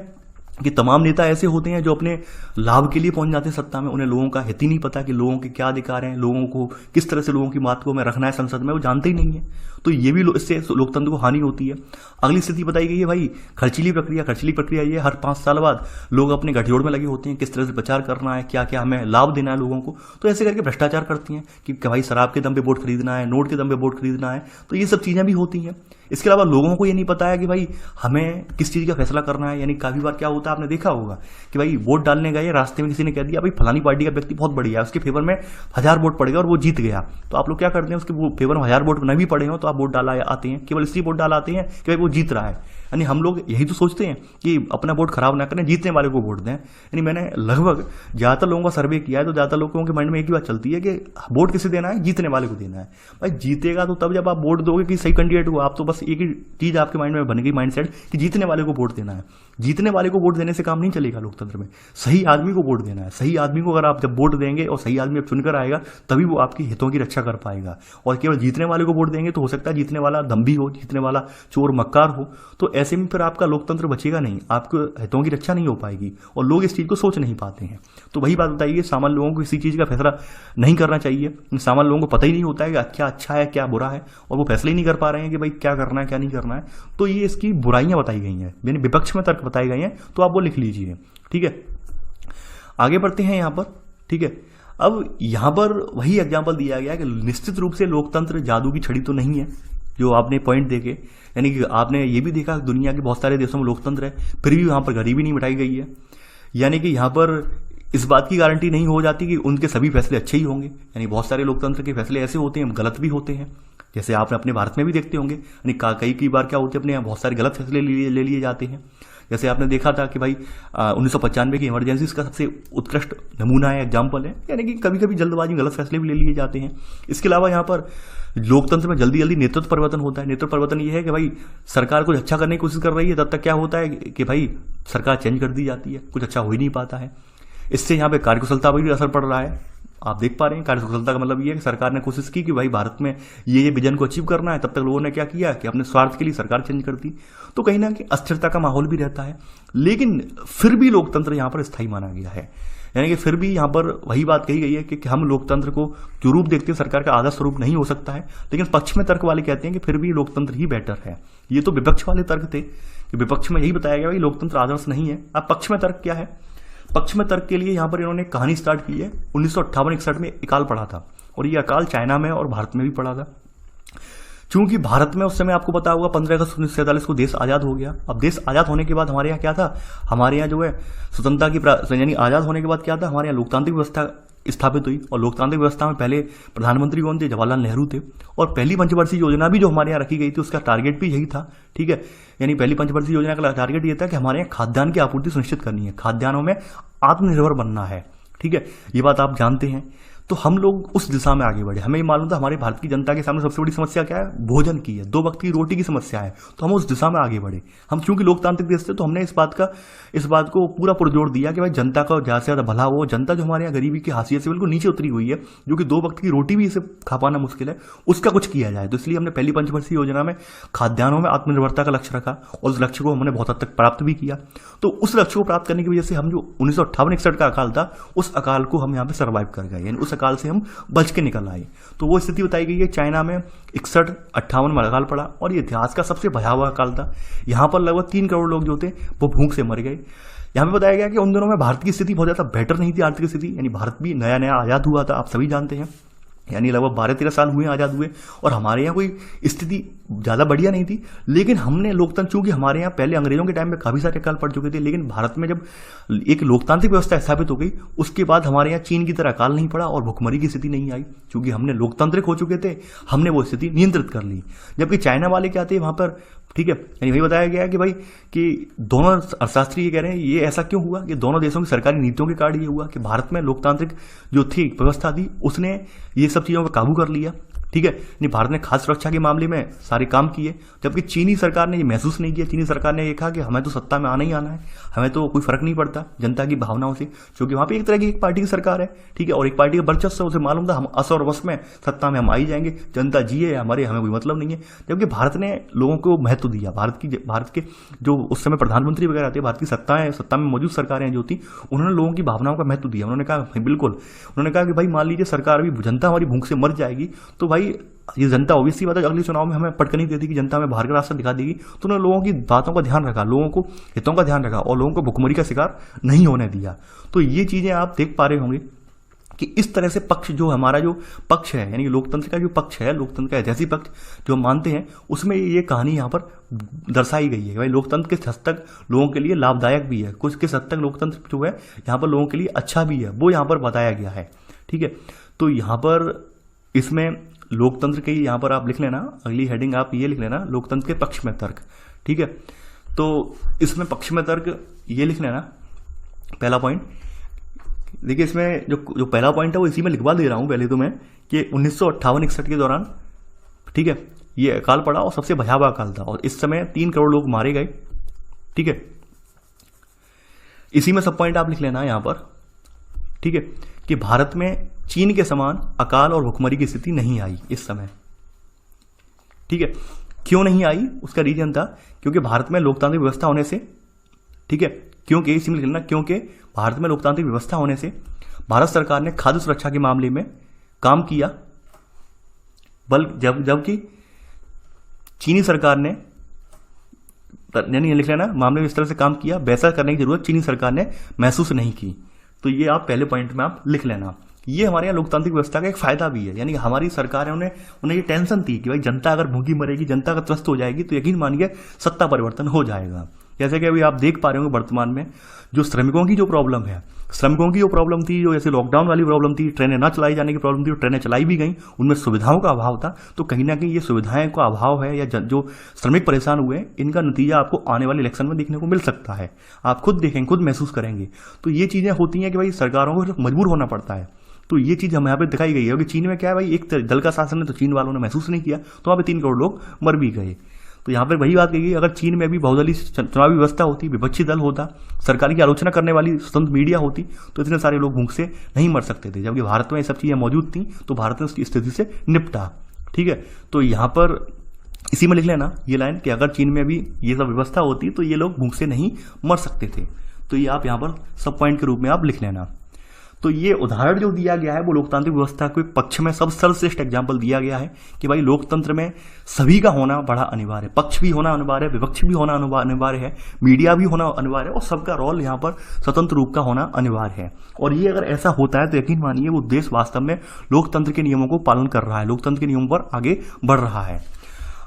कि तमाम नेता ऐसे होते हैं जो अपने लाभ के लिए पहुंच जाते हैं सत्ता में, उन्हें लोगों का हित ही नहीं पता कि लोगों के क्या अधिकार हैं, लोगों को किस तरह से लोगों की बात को में रखना है संसद में, वो जानते ही नहीं है। तो ये भी इससे लोकतंत्र को हानि होती है। अगली स्थिति बताई गई है भाई खर्चीली प्रक्रिया। खर्चीली प्रक्रिया ये हर 5 साल बाद लोग अपने गठजोड़ में लगे होते हैं, किस तरह से प्रचार करना है, क्या क्या हमें लाभ देना है लोगों को। तो ऐसे करके भ्रष्टाचार करती हैं कि भाई शराब के दम पे वोट खरीदना है, नोट के दम पे वोट खरीदना है। तो ये सब चीजें भी होती हैं। इसके अलावा लोगों को ये नहीं पता है कि भाई हमें किस चीज का फैसला करना है। यानी काफी बार क्या होता है, आपने देखा होगा कि भाई वोट डालने गए, रास्ते में किसी ने कह दिया भाई फलानी पार्टी का व्यक्ति बहुत बढ़िया है, उसके फेवर में 1000 वोट पड़ेगा और वो जीत गया। तो आप लोग क्या करते हैं, उसके फेवर में 1000 वोट न भी पड़े हो तो आप वोट डाला आते हैं, केवल इसलिए वोट डाला आते हैं कि भाई वो जीत रहा है। यानी हम लोग यही तो सोचते हैं कि अपना वोट खराब ना करें, जीतने वाले को वोट दें। यानी मैंने लगभग ज्यादातर लोगों का सर्वे किया है तो ज्यादातर लोगों के माइंड में एक ही बात चलती है कि वोट किसे देना है, जीतने वाले को देना है। भाई जीतेगा तो तब जब आप वोट दोगे कि सही कैंडिडेट को। आप तो बस एक ही चीज आपके माइंड में बन गई माइंडसेट कि जीतने वाले को वोट देना है। जीतने वाले को वोट देने से काम नहीं चलेगा लोकतंत्र में। सही आदमी को वोट देना है। सही आदमी को अगर आप जब वोट देंगे और सही आदमी अब चुनकर आएगा तभी वो आपकी हितों की रक्षा कर पाएगा। और केवल जीतने वाले को वोट देंगे तो हो सकता है जीतने वाला दम्भी हो, जीतने वाला चोर मक्कार हो। तो ऐसे में फिर आपका लोकतंत्र बचेगा नहीं, आपको हितों की रक्षा नहीं हो पाएगी और लोग इस चीज को सोच नहीं पाते हैं। तो वही बात बताइए, सामान्य लोगों को किसी चीज का फैसला नहीं करना चाहिए। सामान्य लोगों को पता ही नहीं होता है कि क्या अच्छा है क्या बुरा है और वो फैसले ही नहीं कर पा रहे हैं कि भाई क्या करना है क्या नहीं करना है। तो ये इसकी बुराइयां बताई गई हैं, यानी विपक्ष में तर्क बताए गए हैं, तो आप वो लिख लीजिए। ठीक है, आगे बढ़ते हैं यहां पर। ठीक है, अब यहां पर वही एग्जाम्पल दिया गया कि निश्चित रूप से लोकतंत्र जादू की छड़ी तो नहीं है जो आपने पॉइंट देखे। यानी कि आपने ये भी देखा दुनिया के बहुत सारे देशों में लोकतंत्र है फिर भी वहां पर गरीबी नहीं मिटाई गई है। यानी कि यहां पर इस बात की गारंटी नहीं हो जाती कि उनके सभी फैसले अच्छे ही होंगे। यानी बहुत सारे लोकतंत्र के फैसले ऐसे होते हैं गलत भी होते हैं, जैसे आपने अपने भारत में भी देखते होंगे। यानी कई बार क्या होते हैं, अपने यहाँ बहुत सारे गलत फैसले ले लिए जाते हैं। जैसे आपने देखा था कि भाई 1995 की इमरजेंसी का सबसे उत्कृष्ट नमूना है, एग्जाम्पल है। यानी कि कभी कभी जल्दबाजी में गलत फैसले भी ले लिए जाते हैं। इसके अलावा यहाँ पर लोकतंत्र में जल्दी जल्दी नेतृत्व परिवर्तन होता है। नेतृत्व परिवर्तन ये है कि भाई सरकार कुछ अच्छा करने की कोशिश कर रही है, तब तक क्या होता है कि भाई सरकार चेंज कर दी जाती है, कुछ अच्छा हो ही नहीं पाता है। इससे यहाँ पे कार्यकुशलता पर भी असर पड़ रहा है। आप देख पा रहे हैं कार्यकुशलता का मतलब ये है कि सरकार ने कोशिश की कि भाई भारत में ये विजन को अचीव करना है, तब तक लोगों ने क्या किया कि अपने स्वार्थ के लिए सरकार चेंज कर दी। तो कहीं ना कहीं अस्थिरता का माहौल भी रहता है, लेकिन फिर भी लोकतंत्र यहाँ पर स्थायी माना गया है। यानी कि फिर भी यहाँ पर वही बात कही गई है कि हम लोकतंत्र को जो रूप देखते हैं सरकार का आधा स्वरूप नहीं हो सकता है, लेकिन पक्ष में तर्क वाले कहते हैं कि फिर भी लोकतंत्र ही बेटर है। ये तो विपक्ष वाले तर्क थे कि विपक्ष में यही बताया गया कि लोकतंत्र आदर्श नहीं है। अब पक्ष में तर्क क्या है? पक्ष में तर्क के लिए यहाँ पर इन्होंने कहानी स्टार्ट की है। 1958-61 में अकाल पड़ा था और ये अकाल चाइना में और भारत में भी पड़ा था। चूंकि भारत में उस समय आपको पता होगा 15 अगस्त 1947 को देश आजाद हो गया। अब देश आजाद होने के बाद हमारे यहाँ क्या था, हमारे यहाँ जो है स्वतंत्रता की यानी आजाद होने के बाद क्या था, हमारे यहाँ लोकतांत्रिक व्यवस्था स्थापित हुई। और लोकतांत्रिक व्यवस्था में पहले प्रधानमंत्री कौन थे? जवाहरलाल नेहरू थे। और पहली पंचवर्षीय योजना भी जो हमारे यहाँ रखी गई थी उसका टारगेट भी यही था। ठीक है, यानी पहली पंचवर्षीय योजना का टारगेट ये था कि हमारे यहाँ खाद्यान्न की आपूर्ति सुनिश्चित करनी है, खाद्यान्नों में आत्मनिर्भर बनना है। ठीक है, ये बात आप जानते हैं। तो हम लोग उस दिशा में आगे बढ़े। हमें ये मालूम था हमारे भारत की जनता के सामने सबसे बड़ी समस्या क्या है, भोजन की है, 2 वक्त की रोटी की समस्या है। तो हम उस दिशा में आगे बढ़े। हम चूंकि लोकतांत्रिक देश थे तो हमने इस बात को पूरा पुरजोर दिया कि भाई जनता का ज्यादा से ज्यादा भला हो। जनता जो हमारे यहाँ गरीबी की हाशिए से बिल्कुल नीचे उतरी हुई है, जो कि 2 वक्त की रोटी भी इसे खा पाना मुश्किल है, उसका कुछ किया जाए। तो इसलिए हमने पहली पंचवर्षीय योजना में खाद्यान्नों में आत्मनिर्भरता का लक्ष्य रखा और उस लक्ष्य को हमने बहुत हद तक प्राप्त भी किया। तो उस लक्ष्य को प्राप्त करने की वजह से हम जो 1958-61 का अकाल था, उस अकाल को हम यहाँ पे सर्वाइव कर गए, यानी उस अकाल से हम बच के निकल आए। तो वो स्थिति बताई गई है चाइना में 61-58 में अकाल पड़ा और ये इतिहास का सबसे भयावह अकाल था। यहाँ पर लगभग 3 करोड़ लोग जो थे वो भूख से मर गए। यहाँ पे बताया गया कि उन दिनों में भारत की स्थिति बहुत ज्यादा बेटर नहीं थी, आर्थिक स्थिति। यानी भारत भी नया नया आजाद हुआ था, आप सभी जानते हैं। यानी लगभग 12-13 साल हुए आजाद हुए और हमारे यहाँ कोई स्थिति ज्यादा बढ़िया नहीं थी। लेकिन हमने लोकतंत्र, चूंकि हमारे यहाँ पहले अंग्रेजों के टाइम में काफी सारे अकाल पड़ चुके थे, लेकिन भारत में जब एक लोकतांत्रिक व्यवस्था स्थापित हो गई उसके बाद हमारे यहाँ चीन की तरह अकाल नहीं पड़ा और भुखमरी की स्थिति नहीं आई। चूंकि हमने लोकतांत्रिक हो चुके थे, हमने वो स्थिति नियंत्रित कर ली। जबकि चाइना वाले क्या थे वहां पर, ठीक है, यानी वही बताया गया कि भाई कि दोनों अर्थशास्त्री ये कह रहे हैं ये ऐसा क्यों हुआ कि दोनों देशों की सरकारी नीतियों के कारण ये हुआ कि भारत में लोकतांत्रिक जो थी व्यवस्था थी उसने ये सब चीजों पर काबू कर लिया। ठीक है। नहीं, भारत ने खाद्य सुरक्षा के मामले में सारे काम किए, जबकि चीनी सरकार ने ये महसूस नहीं किया। चीनी सरकार ने ये कहा कि हमें तो सत्ता में आना ही आना है, हमें तो कोई फर्क नहीं पड़ता जनता की भावनाओं से, क्योंकि वहां पे एक तरह की एक पार्टी की सरकार है, ठीक है, और एक पार्टी का वर्चस्व, उसे मालूम था हम अस और वश में सत्ता में हम आ ही जाएंगे, जनता जिए हमारे, हमें कोई मतलब नहीं है। जबकि भारत ने लोगों को महत्व दिया। भारत के जो उस समय प्रधानमंत्री वगैरह थे, भारत की सत्ता में मौजूद सरकारें जो थी, उन्होंने लोगों की भावनाओं का महत्व दिया। उन्होंने कहा बिल्कुल, उन्होंने कहा कि भाई मान लीजिए सरकार अभी जनता हमारी भूख से मर जाएगी, तो भाई ये जनता ऑब्वियसली बात है अगले चुनाव में हमें पटक नहीं देती कि जनता हमें बाहर का रास्ता दिखा देगी। तो उन्होंने लोगों की बातों का ध्यान रखा, लोगों को हितों का ध्यान रखा और लोगों को भुखमरी का शिकार नहीं होने दिया। तो ये चीजें आप देख पा रहे होंगे कि इस तरह से पक्ष जो हमारा जो पक्ष है, यानी लोकतंत्र का जो पक्ष है, लोकतंत्र का ऐतिहासिक पक्ष जो हम मानते हैं, उसमें ये कहानी यहाँ पर दर्शाई गई है। भाई लोकतंत्र किस हद तक लोगों के लिए लाभदायक भी है, कुछ किस हद तक लोकतंत्र जो है यहाँ पर लोगों के लिए अच्छा भी है, वो यहाँ पर बताया गया है। ठीक है, तो यहाँ पर इसमें लोकतंत्र के यहाँ पर आप लिख लेना, अगली हेडिंग आप ये लिख लेना, लोकतंत्र के पक्ष में तर्क। ठीक है, तो इसमें पक्ष में तर्क ये लिख लेना, पहला पॉइंट। देखिए इसमें जो पहला पॉइंट है वो इसी में लिखवा दे रहा हूं पहले तो मैं, कि 1958-61 के दौरान, ठीक है, ये अकाल पड़ा और सबसे भयावह अकाल था और इस समय 3 करोड़ लोग मारे गए। ठीक है, इसी में सब पॉइंट आप लिख लेना यहां पर। ठीक है, कि भारत में चीन के समान अकाल और भुखमरी की स्थिति नहीं आई इस समय। ठीक है, क्यों नहीं आई, उसका रीजन था क्योंकि भारत में लोकतांत्रिक व्यवस्था होने से, ठीक है, क्योंकि इसी में लिखना, क्योंकि भारत में लोकतांत्रिक व्यवस्था होने से भारत सरकार ने खाद्य सुरक्षा के मामले में काम किया, जबकि चीनी सरकार ने, यानी लिख लेना, मामले में इस तरह से काम किया, वैसा करने की जरूरत चीनी सरकार ने महसूस नहीं की। तो ये आप पहले पॉइंट में आप लिख लेना। ये हमारे यहाँ लोकतांत्रिक व्यवस्था का एक फायदा भी है, यानी हमारी सरकार है, उन्हें ये टेंशन थी कि भाई जनता अगर भूखी मरेगी, जनता अगर त्रस्त हो जाएगी तो यकीन मानिए सत्ता परिवर्तन हो जाएगा। जैसे कि अभी आप देख पा रहे होंगे वर्तमान में जो श्रमिकों की जो प्रॉब्लम है, श्रमिकों की जो प्रॉब्लम थी, जो जैसे लॉकडाउन वाली प्रॉब्लम थी, ट्रेनें ना चलाई जाने की प्रॉब्लम थी, ट्रेनें चलाई भी गई, उनमें सुविधाओं का अभाव था। तो कहीं ना कहीं ये सुविधाएं का अभाव है या जो श्रमिक परेशान हुए, इनका नतीजा आपको आने वाले इलेक्शन में देखने को मिल सकता है। आप खुद देखेंगे, खुद महसूस करेंगे। तो ये चीजें होती हैं कि भाई सरकारों को मजबूर होना पड़ता है। तो ये चीज हमें यहाँ पे दिखाई गई है कि चीन में क्या है भाई, एक दल का शासन है तो चीन वालों ने महसूस नहीं किया, तो वहां पे 3 करोड़ लोग मर भी गए। तो यहाँ पर वही बात कही, अगर चीन में भी बहुदलीय चुनावी व्यवस्था होती, विपक्षी दल होता, सरकार की आलोचना करने वाली स्वतंत्र मीडिया होती, तो इतने सारे लोग भूख से नहीं मर सकते थे। जबकि भारत में ये सब चीजें मौजूद थी, तो भारत ने उसकी स्थिति से निपटा। ठीक है, तो यहाँ पर इसी में लिख लेना ये लाइन कि अगर चीन में भी ये सब व्यवस्था होती तो ये लोग भूख से नहीं मर सकते थे। तो ये आप यहाँ पर सब पॉइंट के रूप में आप लिख लेना। तो ये उदाहरण जो दिया गया है वो लोकतांत्रिक व्यवस्था के पक्ष में सब सर्वश्रेष्ठ एग्जाम्पल दिया गया है कि भाई लोकतंत्र में सभी का होना बड़ा अनिवार्य है, पक्ष भी होना अनिवार्य है, विपक्ष भी होना अनिवार्य है, मीडिया भी होना अनिवार्य है और सबका रोल यहाँ पर स्वतंत्र रूप का होना अनिवार्य है। और ये अगर ऐसा होता है तो यकीन मानिए वो देश वास्तव में लोकतंत्र के नियमों को पालन कर रहा है, लोकतंत्र के नियमों पर आगे बढ़ रहा है।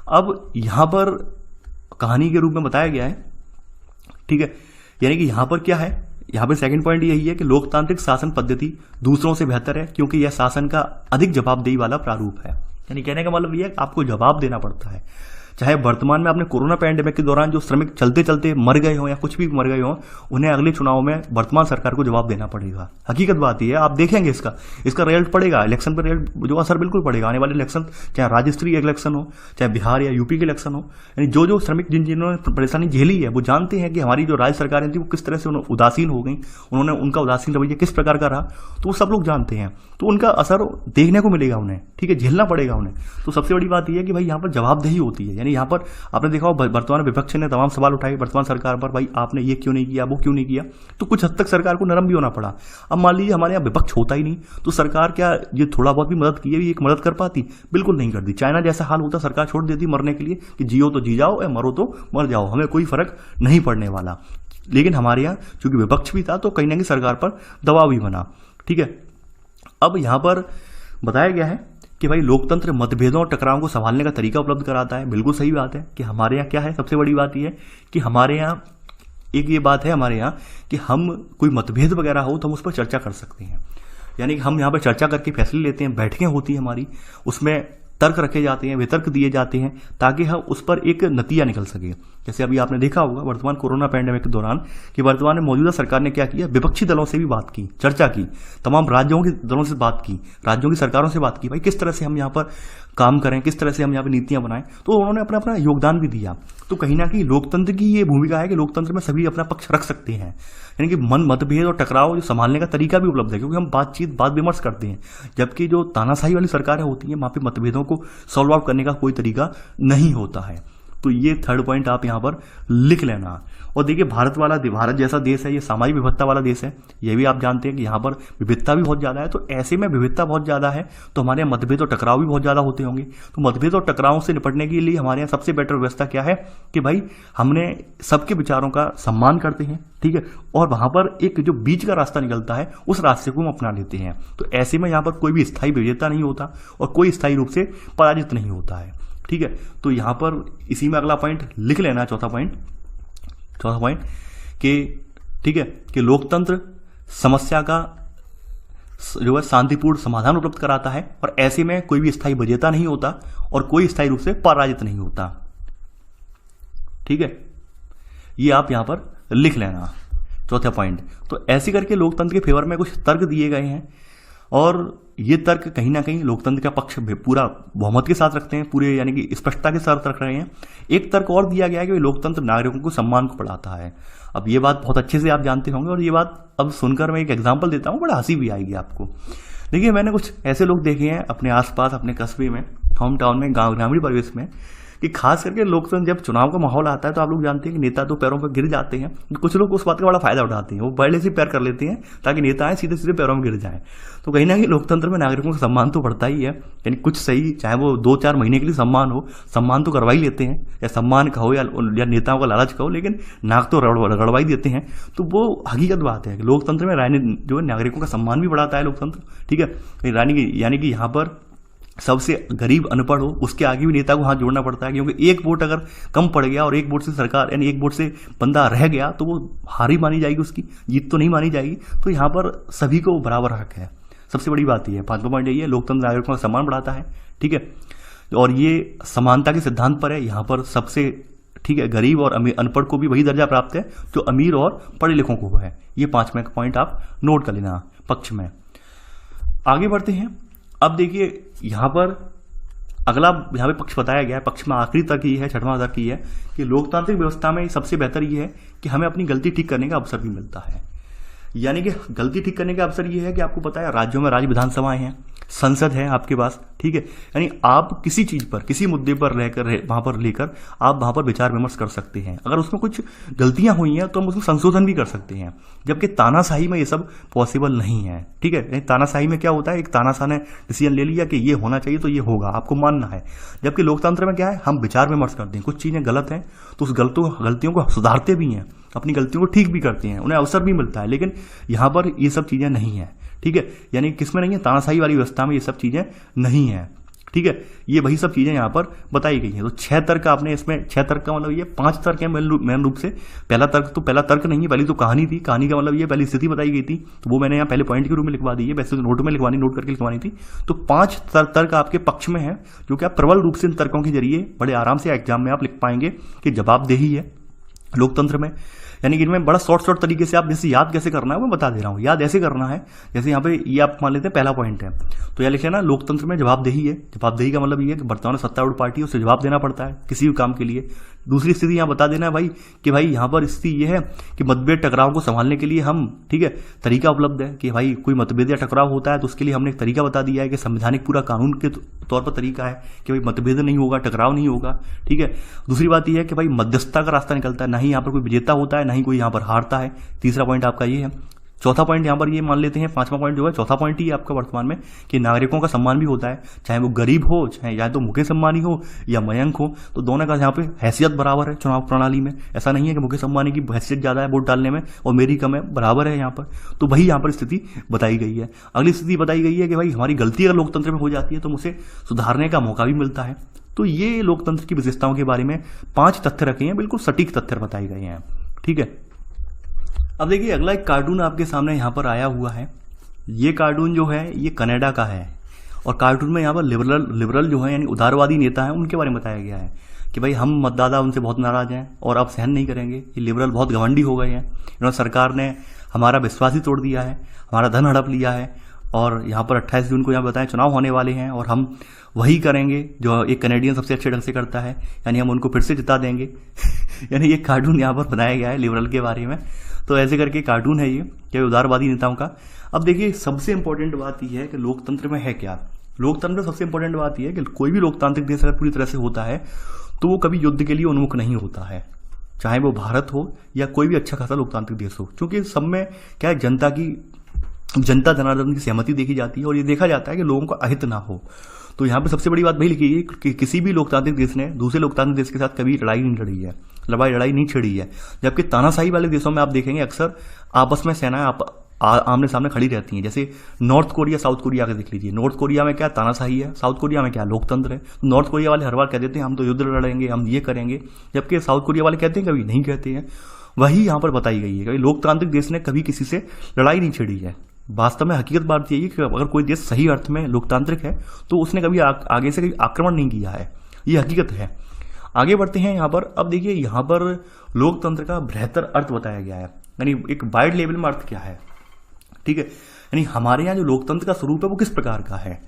अब यहाँ पर कहानी के रूप में बताया गया है, ठीक है, यानी कि यहाँ पर क्या है, यहाँ पे सेकंड पॉइंट यही है कि लोकतांत्रिक शासन पद्धति दूसरों से बेहतर है क्योंकि यह शासन का अधिक जवाबदेही वाला प्रारूप है। यानी कहने का मतलब यह है कि आपको जवाब देना पड़ता है। चाहे वर्तमान में आपने कोरोना पैंडेमिक के दौरान जो श्रमिक चलते चलते मर गए हों या कुछ भी मर गए हों, उन्हें अगले चुनाव में वर्तमान सरकार को जवाब देना पड़ेगा। हकीकत बात यह है, आप देखेंगे इसका रिजल्ट पड़ेगा, इलेक्शन पर जो असर बिल्कुल पड़ेगा। आने वाले इलेक्शन, चाहे राज्य स्तरीय इलेक्शन हो, चाहे बिहार या यूपी के इलेक्शन हो, यानी जो श्रमिक जिन्होंने परेशानी झेली है वो जानते हैं कि हमारी जो राज्य सरकारें थी वो किस तरह से उदासीन हो गई, उन्होंने उनका उदासीन रवैया किस प्रकार का रहा, तो वो सब लोग जानते हैं। तो उनका असर देखने को मिलेगा उन्हें, ठीक है, झेलना पड़ेगा उन्हें। तो सबसे बड़ी बात यह है कि भाई यहाँ पर जवाबदेही होती है। यानी यहाँ पर आपने देखा हो वर्तमान विपक्ष ने तमाम सवाल उठाए वर्तमान सरकार पर, भाई आपने ये क्यों नहीं किया, वो क्यों नहीं किया, तो कुछ हद तक सरकार को नरम भी होना पड़ा। अब मान लीजिए हमारे यहाँ विपक्ष होता ही नहीं तो सरकार क्या ये थोड़ा बहुत भी मदद की है, एक मदद कर पाती? बिल्कुल नहीं करती। चाइना जैसा हाल होता, सरकार छोड़ देती मरने के लिए कि जियो तो जी जाओ या मरो तो मर जाओ, हमें कोई फर्क नहीं पड़ने वाला। लेकिन हमारे यहाँ चूंकि विपक्ष भी था तो कहीं ना कहीं सरकार पर दबाव भी बना। ठीक है, अब यहाँ पर बताया गया है कि भाई लोकतंत्र मतभेदों और टकरावों को संभालने का तरीका उपलब्ध कराता है। बिल्कुल सही बात है कि हमारे यहाँ क्या है, सबसे बड़ी बात यह है कि हमारे यहाँ एक ये बात है हमारे यहाँ कि हम कोई मतभेद वगैरह हो तो हम उस पर चर्चा कर सकते हैं। यानी कि हम यहाँ पर चर्चा करके फैसले लेते हैं, बैठकें होती हैं हमारी, उसमें तर्क रखे जाते हैं, वितर्क दिए जाते हैं ताकि हम उस पर एक नतीजा निकल सके। जैसे अभी आपने देखा होगा वर्तमान कोरोना पैंडेमिक के दौरान कि वर्तमान में मौजूदा सरकार ने क्या किया, विपक्षी दलों से भी बात की, चर्चा की, तमाम राज्यों के दलों से बात की, राज्यों की सरकारों से बात की, भाई किस तरह से हम यहाँ पर काम करें, किस तरह से हम यहाँ पे नीतियां बनाएं, तो उन्होंने अपना अपना योगदान भी दिया। तो कहीं ना कहीं लोकतंत्र की ये भूमिका है कि लोकतंत्र में सभी अपना पक्ष रख सकते हैं, यानी कि मतभेद और टकराव जो संभालने का तरीका भी उपलब्ध है, क्योंकि हम बात विमर्श करते हैं। जबकि जो तानाशाही वाली सरकारें होती हैं वहां पे मतभेदों को सॉल्व आउट करने का कोई तरीका नहीं होता है। तो ये थर्ड पॉइंट आप यहाँ पर लिख लेना। और देखिए भारत जैसा देश है, ये सामाजिक विविधता वाला देश है, ये भी आप जानते हैं कि यहाँ पर विविधता भी बहुत ज़्यादा है। तो ऐसे में विविधता बहुत ज़्यादा है तो हमारे यहाँ मतभेद और टकराव भी बहुत ज़्यादा होते होंगे। तो मतभेद और टकराव से निपटने के लिए हमारे यहाँ सबसे बेटर व्यवस्था क्या है कि भाई हमने सबके विचारों का सम्मान करते हैं, ठीक है, और वहां पर एक जो बीच का रास्ता निकलता है उस रास्ते को हम अपना लेते हैं। तो ऐसे में यहाँ पर कोई भी स्थायी विजेता नहीं होता और कोई स्थायी रूप से पराजित नहीं होता है, ठीक है। तो यहाँ पर इसी में अगला पॉइंट लिख लेना, चौथा पॉइंट कि ठीक है कि लोकतंत्र समस्या का जो है शांतिपूर्ण समाधान उपलब्ध कराता है और ऐसे में कोई भी स्थायी विजेता नहीं होता और कोई स्थायी रूप से पराजित नहीं होता, ठीक है। ये आप यहां पर लिख लेना, चौथा पॉइंट। तो ऐसे करके लोकतंत्र के फेवर में कुछ तर्क दिए गए हैं और ये तर्क कहीं ना कहीं लोकतंत्र का पक्ष पूरा बहुमत के साथ रखते हैं, पूरे यानी कि स्पष्टता के साथ रख रहे हैं। एक तर्क और दिया गया है कि लोकतंत्र नागरिकों को सम्मान को बढ़ाता है। अब ये बात बहुत अच्छे से आप जानते होंगे और ये बात अब सुनकर मैं एक एग्जाम्पल देता हूँ, बड़ा हंसी भी आएगी आपको। देखिए मैंने कुछ ऐसे लोग देखे हैं अपने आसपास, अपने कस्बे में, होम टाउन में, गाँव ग्रामीण परिवेश में, कि खास करके लोकतंत्र जब चुनाव का माहौल आता है तो आप लोग जानते हैं कि नेता तो पैरों पर गिर जाते हैं। कुछ लोग उस बात का बड़ा फायदा उठाते हैं, वो पहले से पैर कर लेते हैं ताकि नेता आए सीधे सीधे पैरों में गिर जाएं। तो कहीं ना कहीं लोकतंत्र में नागरिकों का सम्मान तो बढ़ता ही है, यानी कुछ सही, चाहे वो 2-4 महीने के लिए सम्मान हो, सम्मान तो करवा ही लेते हैं, या सम्मान कहो या नेताओं का लालच कहो, लेकिन नाक तो रगड़वा ही देते हैं। तो वो हकीकत बात है कि लोकतंत्र में जो है नागरिकों का सम्मान भी बढ़ाता है लोकतंत्र, ठीक है। यानी कि यहाँ पर सबसे गरीब अनपढ़ हो उसके आगे भी नेता को हाथ जोड़ना पड़ता है, क्योंकि एक वोट अगर कम पड़ गया और एक वोट से सरकार यानी एक वोट से बंदा रह गया तो वो हार ही मानी जाएगी, उसकी जीत तो नहीं मानी जाएगी। तो यहाँ पर सभी को बराबर हक है, सबसे बड़ी बात यह है। 5वां पॉइंट यही है, लोकतंत्र नागरिकों का सम्मान बढ़ाता है, ठीक है। और ये समानता के सिद्धांत पर है, यहाँ पर सबसे ठीक है गरीब और अनपढ़ को भी वही दर्जा प्राप्त है जो अमीर और पढ़े लिखों को है। ये 5वां पॉइंट आप नोट कर लेना पक्ष में। आगे बढ़ते हैं। अब देखिए यहाँ पर अगला यहाँ पे पक्ष बताया गया है, पक्ष में आखिरी तक ये है, 6वां तक ये है कि लोकतांत्रिक व्यवस्था में सबसे बेहतर ये है कि हमें अपनी गलती ठीक करने का अवसर भी मिलता है। यानी कि गलती ठीक करने का अवसर ये है कि आपको पता है राज्यों में राज्य विधानसभाएं हैं, संसद है आपके पास, ठीक है। यानी आप किसी चीज पर, किसी मुद्दे पर वहां पर आप वहां पर विचार विमर्श कर सकते हैं। अगर उसमें कुछ गलतियां हुई हैं तो हम उसमें संशोधन भी कर सकते हैं, जबकि तानाशाही में ये सब पॉसिबल नहीं है, ठीक है। तानाशाही में क्या होता है, एक तानाशाह ने डिसीजन ले लिया कि ये होना चाहिए तो ये होगा, आपको मानना है। जबकि लोकतंत्र में क्या है, हम विचार विमर्श करते हैं, कुछ चीजें गलत हैं तो उस गलतियों को सुधारते भी हैं, अपनी गलतियों को ठीक भी करते हैं, उन्हें अवसर भी मिलता है। लेकिन यहाँ पर ये सब चीजें नहीं है, ठीक है। यानी किसमें नहीं है, तानाशाही वाली व्यवस्था में ये सब चीजें नहीं है, ठीक है। ये वही सब चीजें यहाँ पर बताई गई हैं। तो 6 तर्क आपने इसमें, 6 तर्क का मतलब ये 5 तर्क है मेन रूप से। पहला तर्क नहीं है, पहली तो कहानी थी, कहानी का मतलब ये पहली स्थिति बताई गई थी, तो वो मैंने यहाँ पहले पॉइंट के रूप में लिखवा दी है, वैसे तो नोट करके लिखवानी थी। तो 5 तर्क आपके पक्ष में है, जो कि आप प्रबल रूप से इन तर्कों के जरिए बड़े आराम से एग्जाम में आप लिख पाएंगे कि जवाबदेही है लोकतंत्र में। यानी कि इनमें बड़ा शॉर्ट तरीके से आप जैसे याद कैसे करना है मैं बता दे रहा हूँ। याद ऐसे करना है जैसे यहाँ पे ये आप मान लेते हैं पहला पॉइंट है, तो यह लिखे ना, लोकतंत्र में जवाबदेही है। जवाबदेही का मतलब ये है कि वर्तमान सत्तारूढ़ पार्टी है, उसे जवाब देना पड़ता है किसी भी काम के लिए। दूसरी स्थिति यहाँ बता देना है भाई कि भाई यहाँ पर स्थिति ये है कि मतभेद टकराव को संभालने के लिए हम, ठीक है, तरीका उपलब्ध है कि भाई कोई मतभेद या टकराव होता है तो उसके लिए हमने एक तरीका बता दिया है कि संवैधानिक पूरा कानून के तौर पर तरीका है कि भाई मतभेद नहीं होगा, टकराव नहीं होगा, ठीक है। दूसरी बात यह है कि भाई मध्यस्थता का रास्ता निकलता है, ना ही यहाँ पर कोई विजेता होता है, ना ही कोई यहाँ पर हारता है। तीसरा पॉइंट आपका ये है। चौथा पॉइंट यहाँ पर ये मान लेते हैं, 5वां पॉइंट जो है, चौथा पॉइंट ही आपका वर्तमान में कि नागरिकों का सम्मान भी होता है, चाहे वो गरीब हो, चाहे या तो मुकेश अंबानी हो या मयंक हो, तो दोनों का यहाँ पे हैसियत बराबर है चुनाव प्रणाली में। ऐसा नहीं है कि मुकेश अंबानी की हैसियत ज्यादा है वोट डालने में और मेरी कम है, बराबर है यहाँ पर। तो वही यहाँ पर स्थिति बताई गई है। अगली स्थिति बताई गई है कि भाई हमारी गलती अगर लोकतंत्र में हो जाती है तो उसे सुधारने का मौका भी मिलता है। तो ये लोकतंत्र की विशेषताओं के बारे में 5 तथ्य रखे हैं, बिल्कुल सटीक तथ्य बताए गए हैं, ठीक है। अब देखिए अगला एक कार्टून आपके सामने यहाँ पर आया हुआ है। ये कार्टून जो है ये कनाडा का है और कार्टून में यहाँ पर लिबरल जो है यानी उदारवादी नेता है उनके बारे में बताया गया है कि भाई हम मतदाता उनसे बहुत नाराज हैं और अब सहन नहीं करेंगे। ये लिबरल बहुत घमंडी हो गए हैं, इन्होंने सरकार ने हमारा विश्वास ही तोड़ दिया है, हमारा धन हड़प लिया है और यहाँ पर 28 जून को यहाँ बताएं चुनाव होने वाले हैं और हम वही करेंगे जो एक कनेडियन सबसे अच्छे ढंग से करता है, यानी हम उनको फिर से जिता देंगे। यानी ये कार्टून यहाँ पर बनाया गया है लिबरल के बारे में। तो ऐसे करके कार्टून है ये क्या उदारवादी नेताओं का। अब देखिए सबसे इंपॉर्टेंट बात यह है कि लोकतंत्र में है क्या। लोकतंत्र में सबसे इंपॉर्टेंट बात यह है कि कोई भी लोकतांत्रिक देश अगर पूरी तरह से होता है तो वो कभी युद्ध के लिए उन्मुख नहीं होता है, चाहे वो भारत हो या कोई भी अच्छा खासा लोकतांत्रिक देश हो, क्योंकि सब में क्या है जनता जनार्दन की सहमति देखी जाती है और ये देखा जाता है कि लोगों का अहित ना हो। तो यहाँ पे सबसे बड़ी बात वही लिखी है कि किसी भी लोकतांत्रिक देश ने दूसरे लोकतांत्रिक देश के साथ कभी लड़ाई नहीं लड़ी है, लड़ाई नहीं छिड़ी है। जबकि तानाशाही वाले देशों में आप देखेंगे अक्सर आपस में सेनाएं आमने सामने खड़ी रहती हैं। जैसे नॉर्थ कोरिया साउथ कोरिया का देख लीजिए, नॉर्थ कोरिया में क्या तानाशाही है, साउथ कोरिया में क्या लोकतंत्र है। तो नॉर्थ कोरिया वाले हर बार कह देते हैं हम तो युद्ध लड़ेंगे, हम ये करेंगे, जबकि साउथ कोरिया वाले कहते हैं कभी नहीं कहते हैं। वही यहाँ पर बताई गई है कि लोकतांत्रिक देश ने कभी किसी से लड़ाई नहीं छिड़ी है। वास्तव में हकीकत बात यही है कि अगर कोई देश सही अर्थ में लोकतांत्रिक है तो उसने कभी आगे से कभी आक्रमण नहीं किया है, ये हकीकत है। आगे बढ़ते हैं यहाँ पर। अब देखिए यहाँ पर लोकतंत्र का बेहतर अर्थ बताया गया है, यानी एक वाइड लेवल में अर्थ क्या है, ठीक है। यानी हमारे यहाँ जो लोकतंत्र का स्वरूप है वो किस प्रकार का है,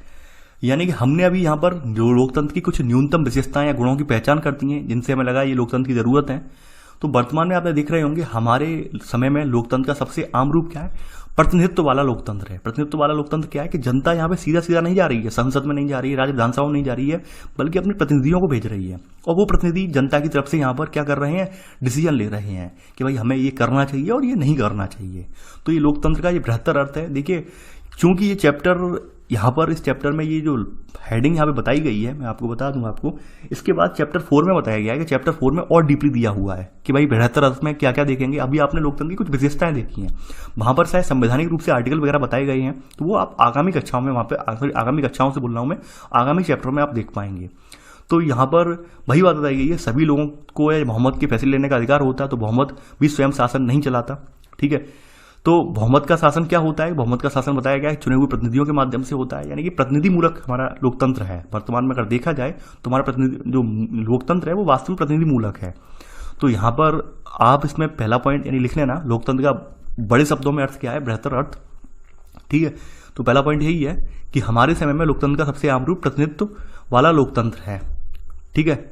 यानी कि हमने अभी यहाँ पर जो लोकतंत्र की कुछ न्यूनतम विशेषताएं या गुणों की पहचान करती हैं जिनसे हमें लगा ये लोकतंत्र की जरूरत है। तो वर्तमान में आप देख रहे होंगे हमारे समय में लोकतंत्र का सबसे आम रूप क्या है, प्रतिनिधित्व वाला लोकतंत्र है। प्रतिनिधित्व वाला लोकतंत्र क्या है कि जनता यहाँ पे सीधा सीधा नहीं जा रही है, संसद में नहीं जा रही है, राज्य विधानसभा में नहीं जा रही है, बल्कि अपने प्रतिनिधियों को भेज रही है और वो प्रतिनिधि जनता की तरफ से यहाँ पर क्या कर रहे हैं, डिसीजन ले रहे हैं कि भाई हमें ये करना चाहिए और ये नहीं करना चाहिए। तो ये लोकतंत्र का ये बेहतर अर्थ है। देखिए चूंकि ये चैप्टर यहाँ पर इस चैप्टर में ये जो हेडिंग यहाँ पे बताई गई है मैं आपको बता दूं आपको, इसके बाद चैप्टर 4 में बताया गया है कि चैप्टर 4 में और डीपली दिया हुआ है कि भाई बेहतर अर्थ में क्या क्या देखेंगे। अभी आपने लोकतंत्र की कुछ विशेषताएं देखी हैं, वहां पर शायद संवैधानिक रूप से आर्टिकल वगैरह बताए गए हैं, तो वो आप आगामी कक्षाओं में वहां पे आगामी कक्षाओं से बोल रहा हूं मैं, आगामी चैप्टर में आप देख पाएंगे। तो यहाँ पर वही बात बताई गई है, सभी लोगों को बहुमत के फैसले लेने का अधिकार होता है, तो बहुमत भी स्वयं शासन नहीं चलाता, ठीक है। तो बहुमत का शासन क्या होता है, बहुमत का शासन बताया गया है चुने हुए प्रतिनिधियों के माध्यम से होता है, यानी कि प्रतिनिधि मूलक हमारा लोकतंत्र है। वर्तमान में अगर देखा जाए तो हमारा प्रतिनिधि जो लोकतंत्र है वो वास्तव में प्रतिनिधि मूलक है। तो यहाँ पर आप इसमें पहला पॉइंट यानी लिख लेना, लोकतंत्र का बड़े शब्दों में अर्थ क्या है, बेहतर अर्थ, ठीक है। तो पहला पॉइंट यही है कि हमारे समय में लोकतंत्र का सबसे आम रूप प्रतिनिधित्व वाला लोकतंत्र है, ठीक है।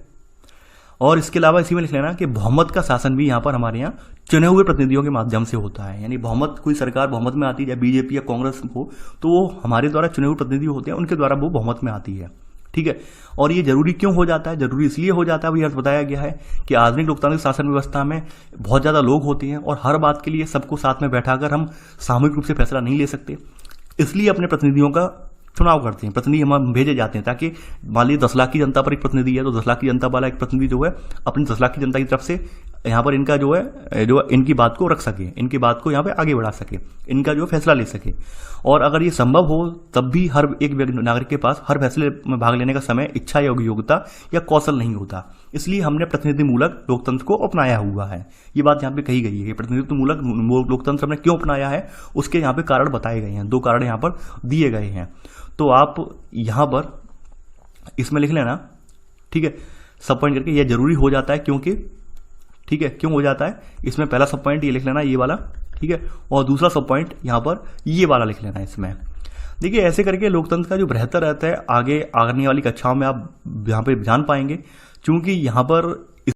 और इसके अलावा इसी में लिख लेना कि बहुमत का शासन भी यहाँ पर हमारे यहाँ चुने हुए प्रतिनिधियों के माध्यम से होता है, यानी बहुमत कोई सरकार बहुमत में आती है, या बीजेपी या कांग्रेस हो तो वो हमारे द्वारा चुने हुए प्रतिनिधि होते हैं, उनके द्वारा वो बहुमत में आती है, ठीक है। और ये जरूरी क्यों हो जाता है, जरूरी इसलिए हो जाता है, वही अर्थ बताया गया है कि आधुनिक लोकतांत्रिक शासन व्यवस्था में बहुत ज्यादा लोग होते हैं और हर बात के लिए सबको साथ में बैठाकर हम सामूहिक रूप से फैसला नहीं ले सकते, इसलिए अपने प्रतिनिधियों का चुनाव करते हैं, प्रतिनिधि हम भेजे जाते हैं ताकि मान लीजिए 10 लाख की जनता पर एक प्रतिनिधि है, तो 10 लाख की जनता वाला एक प्रतिनिधि जो है अपनी 10 लाख की जनता की तरफ से यहाँ पर इनका जो है जो इनकी बात को रख सके, इनकी बात को यहाँ पे आगे बढ़ा सके, इनका जो फैसला ले सके। और अगर ये संभव हो तब भी हर एक नागरिक के पास हर फैसले में भाग लेने का समय, इच्छा या योग्यता या कौशल नहीं होता, इसलिए हमने प्रतिनिधि मूलक लोकतंत्र को अपनाया हुआ है। ये बात यहाँ पे कही गई है कि प्रतिनिधित्व मूलक लोकतंत्र हमने क्यों अपनाया है, उसके यहाँ पे कारण बताए गए हैं, 2 कारण यहाँ पर दिए गए हैं। तो आप यहां पर इसमें लिख लेना, ठीक है, सब पॉइंट करके, यह जरूरी हो जाता है क्योंकि, ठीक है, क्यों हो जाता है, इसमें पहला सब पॉइंट ये लिख लेना, ये वाला, ठीक है, और दूसरा सब पॉइंट यहां पर ये वाला लिख लेना इसमें। देखिए ऐसे करके लोकतंत्र का जो बेहतर रहता है आगे आने वाली कक्षाओं में आप यहाँ पे जान पाएंगे, क्योंकि यहाँ पर